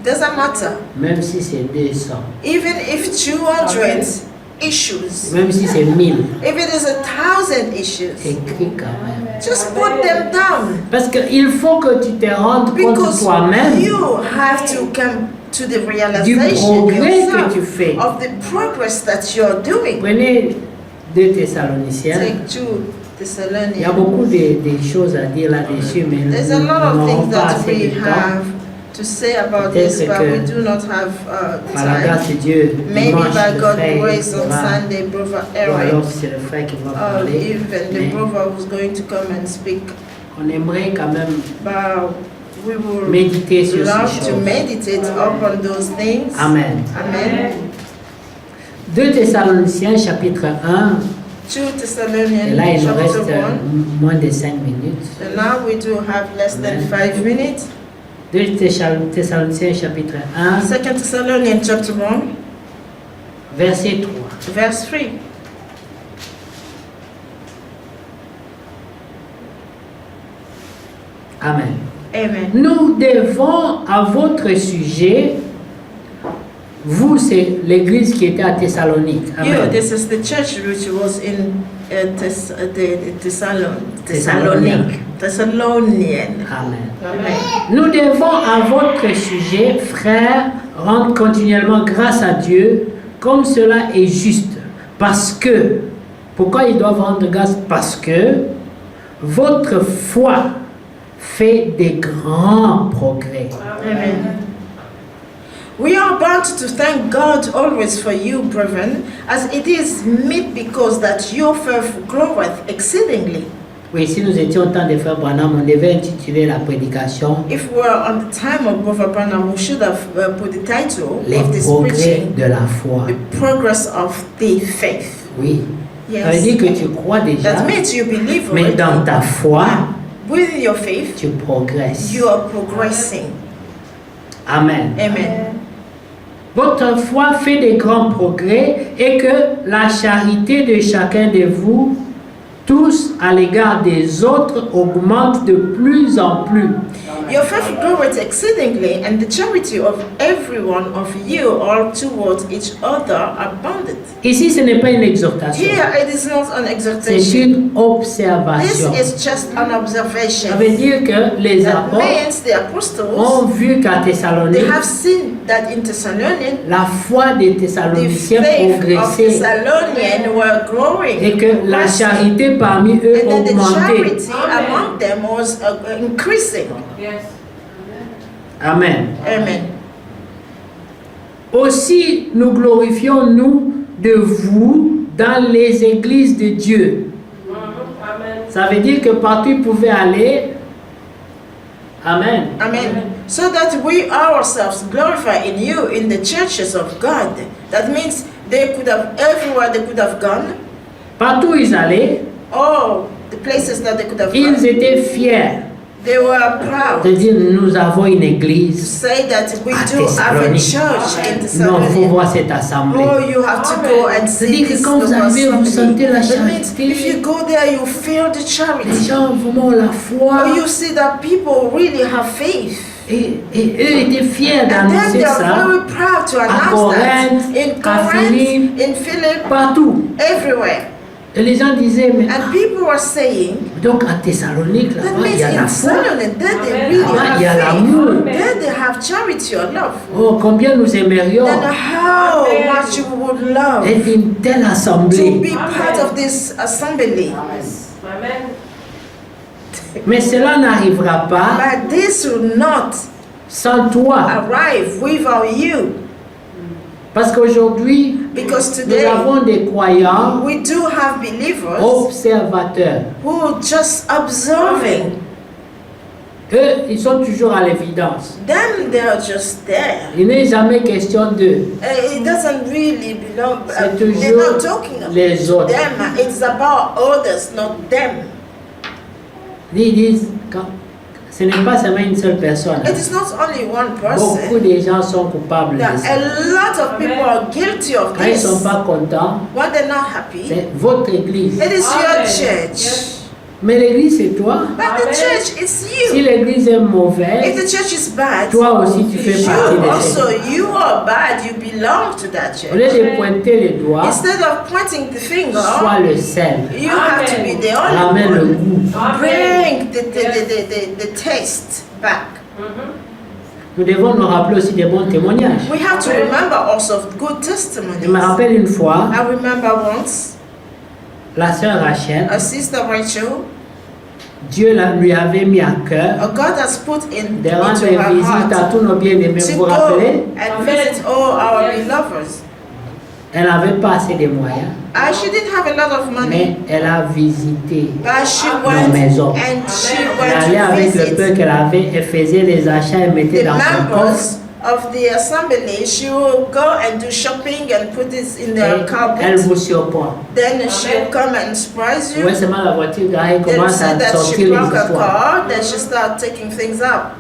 Doesn't matter. même si c'est 200, Even if 200 issues, même si c'est 1000, if it is 1,000 issues, écris quand même. just put them down. Parce qu'il faut que tu te rendes compte Because toi-même you have to come to the du realization progrès que yourself tu fais. of the progress that you're doing. Prenez 2 Thessaloniciens. Take 2 Il y a Thessalonians. beaucoup de choses à dire là-dessus, mais There's a nous lot of n'aurons things pas that assez we de temps. have to say about Peut-être this, but que we do not have Par la grâce time. de Dieu, Maybe dimanche, by le God's frère grace on pourra, Sunday, Brother ou alors Eric, c'est le frère qui va or parler. even the Mais brother who's going to come and speak. on aimerait quand même But we will méditer sur ces love to choses. meditate upon those things. Amen. Amen. 2 Thessaloniciens chapitre 1, 2 et Thessalonians là il nous reste chapter 1. moins de 5 minutes. And now we do have less than 5 minutes. 2 Thessaloniciens chapitre 1, 2 Thessalonians chapter 1, verset 3. verse 3. Amen. Amen. Nous devons à votre sujet, vous c'est l'église qui était à Thessalonique. You, Amen. this is the church which was in Thessalonian. Amen. Amen. Nous devons à votre sujet, frères, rendre continuellement grâce à Dieu, comme cela est juste. Parce que, pourquoi ils doivent rendre grâce? Parce que votre foi fait des grands progrès. Amen. We are bound to thank God always for you, brethren, as it is meet because that your faith groweth exceedingly. Oui, si nous étions au temps de Frère Branham, on devait intituler la prédication If we are on the time of Brother Branham, we should have put the title Les of this progrès preaching, de la foi. The Progress of the Faith. Oui. Ça veut Yes. dire que tu crois déjà, That means you believe mais already. dans ta foi, With your faith, tu progresses. you are progressing. Amen. Amen. Votre foi fait des grands progrès et que la charité de chacun de vous, tous à l'égard des autres, augmente de plus en plus. Your faith groweth exceedingly, and the charity of every one of you all towards each other abounded. Ici, ce n'est pas une exhortation, Here it is not an c'est exhortation. une This observation. is just an observation. Ça veut dire que les That apôtres means the apostles, ont vu qu'à they Thessalonique, have seen that in Thessalonians, la foi des the Thessaloniciens faith of progressait Thessalonians were growing. et que la progressing. charité parmi eux And then the augmentait. charity among them was increasing. Amen. Amen. Aussi nous glorifions-nous de vous dans les églises de Dieu. Ça veut dire que partout ils pouvaient aller. Amen. Amen. So that we ourselves glorify in you in the churches of God. That means they could have, everywhere they could have gone, Partout où ils allaient, all the places that they could have ils gone, étaient fiers they were proud de dire nous avons une to église say that we à do have a Thessalonique. church in Nous Thessalonians. allons voir cette assemblée. Oh, you have to go and see C'est-à-dire que this quand vous arrivez, vous sentez la That means charité. if you go there, you feel the Les charity. gens vraiment ont la foi. Oh, you see that people really have faith. Et eux étaient fiers And then d'annoncer they are ça very proud to announce Corinthe, that in à Corinth, Philippe, in Philip, partout. everywhere. Et les gens disaient, mais And people were saying, donc à Thessalonique, that là-bas, il means y a la in foi. Thessalonians, then they really Là-bas, il y a have l'amour. faith. Then they have charity or love. Oh, combien nous aimerions Then how much you would love être une telle to assemblée. be part of this assembly. Mais cela n'arrivera pas But this will not sans toi. arrive without you. Parce qu'aujourd'hui, Because nous today, avons des croyants we do have believers observateurs. who are just observing. Eux, ils sont toujours à l'évidence. Them, they are just there. Il n'est jamais question d'eux. It doesn't really belong. C'est They're toujours not talking about les autres. them. It's about others, not them. Ils disent, ce n'est pas seulement une seule personne. It is not only one Beaucoup person. de gens sont coupables de That ça. a lot of people are guilty of Quand ils ne this. sont pas contents, When they're not happy, c'est votre église. it is your Amen. church. Mais l'église, c'est toi. But the church is Si you. l'église est If mauvaise, the church is bad, toi aussi tu fais partie you de also, cette. you are bad. You belong to that Au lieu church. de pointer les doigts, Instead of pointing the finger, sois le sel. you have to be the Ramène only le one. goût. Bring the taste back. Nous devons nous rappeler aussi des bons témoignages. We have to remember also of good Je me testimonies. rappelle une fois, I remember once la sœur Rachel, a sister Rachel, Dieu lui avait mis à cœur God has put de rendre into her visite à heart tous nos bien-aimés. to Vous vous go rappelez? and visit all our beloveds. Elle n'avait pas assez de moyens, She didn't have a lot of mais money, elle a visité but she nos went maisons. and she Elle allait went to avec le peu visit qu'elle avait et faisait les achats et mettait the dans son coffre. members of the assembly. She will go and do shopping and put it in Et their elle cupboard. vous surprend. Then she'll come and surprise Vous you. voyez seulement la voiture garée, Then you commence see à that she sortir les broke her histoires. car, then she start taking things up.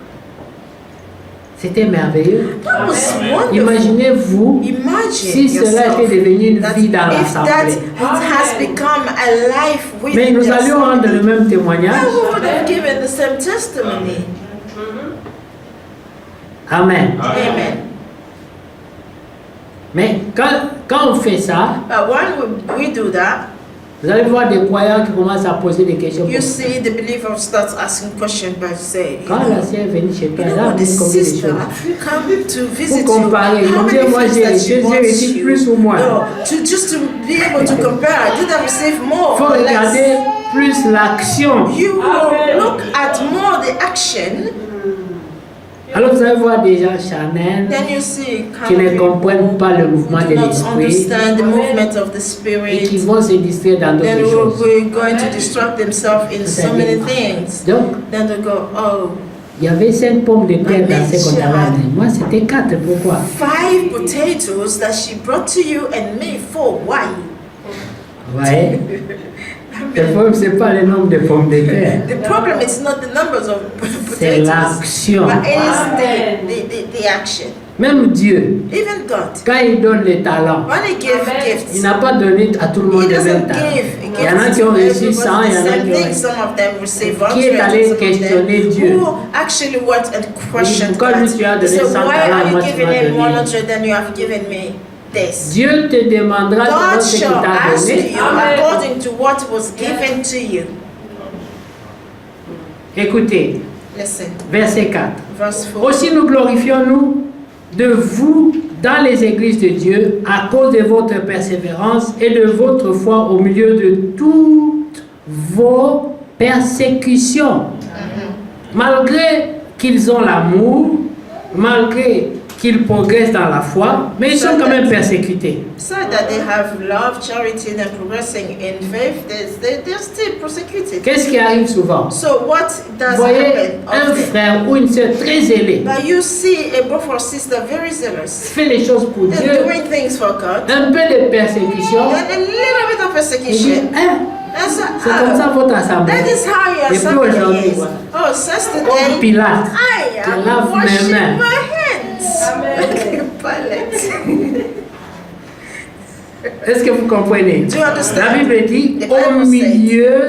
C'était merveilleux. That was wonderful. Imaginez-vous Imagine si cela yourself était devenu une that vie dans if that l'assemblée. it has become a life Mais within nous the allions rendre le assembly, même témoignage. then we would have given the same testimony. Amen. Amen. Mais quand on fait ça, But when we do that, vous allez voir des croyants qui commencent à poser des questions. you see the believer starts asking questions by saying, Quand la sœur est venue chez toi, you elle a know, the amené combien de sister choses. come to visit Pour you. comparer, How combien many moi things j'ai that she reçu, wants j'ai reçu you? plus ou moins. No, just to be able to compare. Did I receive more Il faut or regarder less? plus l'action. You will look at more the action. Alors vous allez voir des gens charnels Then you see qui ne comprennent pas le mouvement who de do not l'esprit understand the movement of the et qui spirit. vont se distraire dans Then d'autres choses. we're going to distract themselves in so many things. Donc, Then they go, oh, il y avait 5 pommes de terre dans ce qu'on avait amené. Moi, c'était 4. Pourquoi? 5 potatoes that she brought to you and me for why? Vous voyez? Le problème, ce n'est pas le nombre de pommes de terre. The problem is not the numbers of C'est potatoes, l'action. but it is the action. Même Dieu, Even God, quand il donne les talents, when He gives il gifts, n'a pas donné à tout le He monde le même doesn't talent. give Il y en a gifts qui ont to reçu 100, il y everybody en the a same qui ont thing. reçu. Some of them receive Qui est 100, allé some of questionner them Dieu? who actually went and questioned Pourquoi lui God. tu as They donné said, 100 why talents, are moi you tu giving m'as him donné? 100 then you have given me this? Dieu te demandera selon God ce qu'il shall t'a ask donné. you according to what was given to you. Écoutez, Listen, verset 4. verse 4. Aussi nous glorifions-nous de vous dans les églises de Dieu à cause de votre persévérance et de votre foi au milieu de toutes vos persécutions. Malgré qu'ils ont l'amour, malgré qu'ils progressent dans la foi, mais ils sont quand même persécutés. So that they have love, charity, and progressing in faith, they're still persecuted. Qu'est-ce qui arrive souvent? So what Vous does voyez happen un often? frère ou une sœur très zélée, But you see a brother or sister very zealous. fait les choses pour They're Dieu, doing things for God. un peu de persécution, Then a little bit of et dit, persecution. hein, That's c'est comme ça votre assemblée. that is how your Et puis assembly aujourd'hui, is. voilà. Oh, since Comme today, Pilate. I Je am lave mes washing mains. my hands. Pilate. Est-ce que vous comprenez? Do you understand? La Bible dit, The au Bible milieu,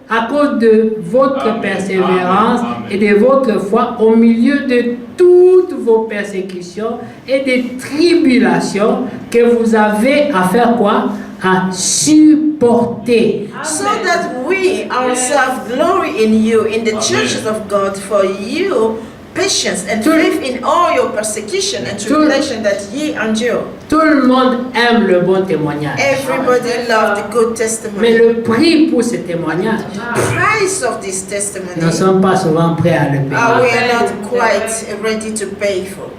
à cause de votre persévérance et de votre foi, au milieu de toutes vos persécutions et des tribulations que vous avez à faire quoi? À supporter. So that we ourselves glory in you, in the churches of God, for you, patience and faith in all your persecution and tribulation that ye endure. Tout le monde aime le bon témoignage. Everybody loved the good Mais testimony. le prix pour ce témoignage, Price of this nous ne testimony, sommes pas souvent prêts à le we payer. are not quite ready to pay for.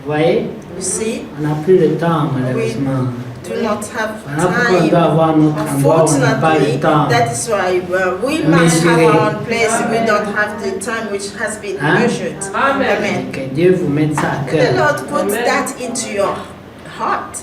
Vous voyez, You see, on n'a plus le temps malheureusement. do not have Voilà pourquoi on doit time. avoir notre endroit où on n'a pas Unfortunately, le temps. that is why we must have Mesurer. our own place. We don't have the time which has been Hein? measured. Amen. Que Dieu vous mette ça à The cœur. Lord put that into your heart.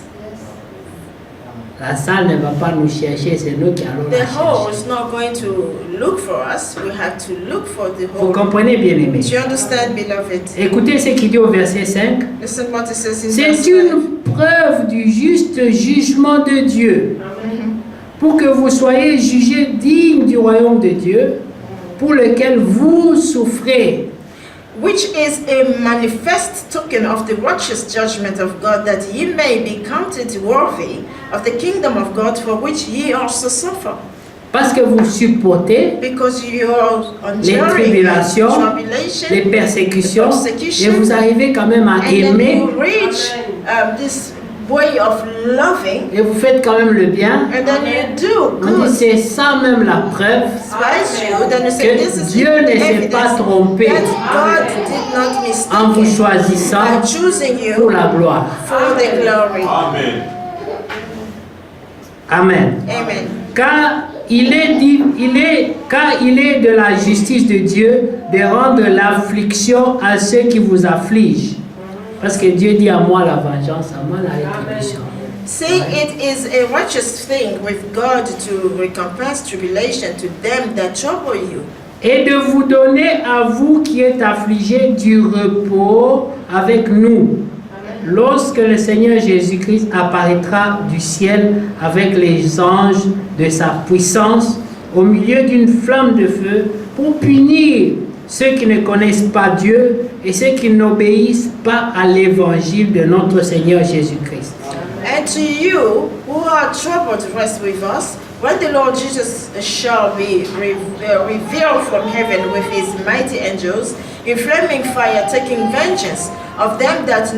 La salle ne va pas nous chercher, c'est nous qui allons The la whole chercher. is not going to look for us. We have to look for the Vous whole. comprenez, bien aimé? Do you understand, beloved? Écoutez ce qu'il dit au verset 5. Listen what it says in C'est verse 5. une preuve du juste jugement de Dieu, pour que vous soyez jugés dignes du royaume de Dieu, pour lequel vous souffrez. Which is a manifest token of the righteous judgment of God, that ye may be counted worthy of the kingdom of God, for which ye also suffer. Parce que vous supportez Because you are les enduring tribulations, tribulation, les persécutions, persecution, et vous arrivez quand même à and then aimer you reach this way of loving, et vous faites quand même le bien, and then you do on dit good, c'est ça même la preuve despise you, then you say this que is Dieu ne s'est pas evidence trompé that God did not en vous mistake choisissant by choosing pour you la gloire. for the glory. Amen. Amen. Amen. Car il est de la justice de Dieu de rendre l'affliction à ceux qui vous affligent. Parce que Dieu dit à moi la vengeance, à moi la rétribution. See, it is a righteous thing with God to recompense tribulation to them that trouble you, Et de vous donner à vous qui êtes affligés du repos avec nous. Lorsque le Seigneur Jésus-Christ apparaîtra du ciel avec les anges de sa puissance au milieu d'une flamme de feu pour punir ceux qui ne connaissent pas Dieu et ceux qui n'obéissent pas à l'évangile de notre Seigneur Jésus-Christ. and to you who are troubled rest with us, when the Lord Jesus shall be revealed from heaven with his mighty angels in flaming fire, taking vengeance of them that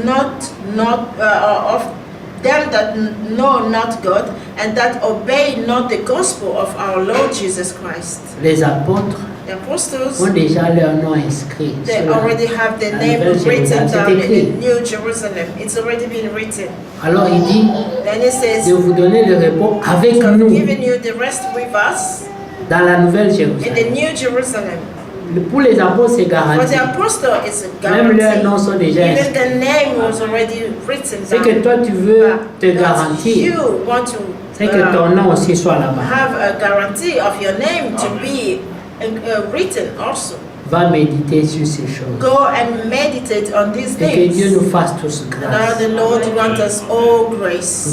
know not God and that obey not the gospel of our Lord Jesus Christ. Les apôtres The apostles, ont déjà leur nom inscrit they sur la- already have the la name Nouvelle written Jérusalem. C'est down in écrit. the New Jerusalem. It's already been written. Alors il dit Then it says, de vous donner le repos avec I've nous given you the rest with us dans la Nouvelle in Jérusalem. the New Jerusalem. Pour les apôtres, c'est For garanti. the apostle, it's a Même leurs guarantee. noms sont déjà Even inscrits. the name was already written C'est que down. toi, tu veux te That garantir. you want to C'est que ton nom aussi soit là-bas. have a guarantee of your name to be written also. Va méditer sur ces choses. Go and meditate on these Et que Dieu things. nous fasse tous Now grâce. the Lord grant us all grace.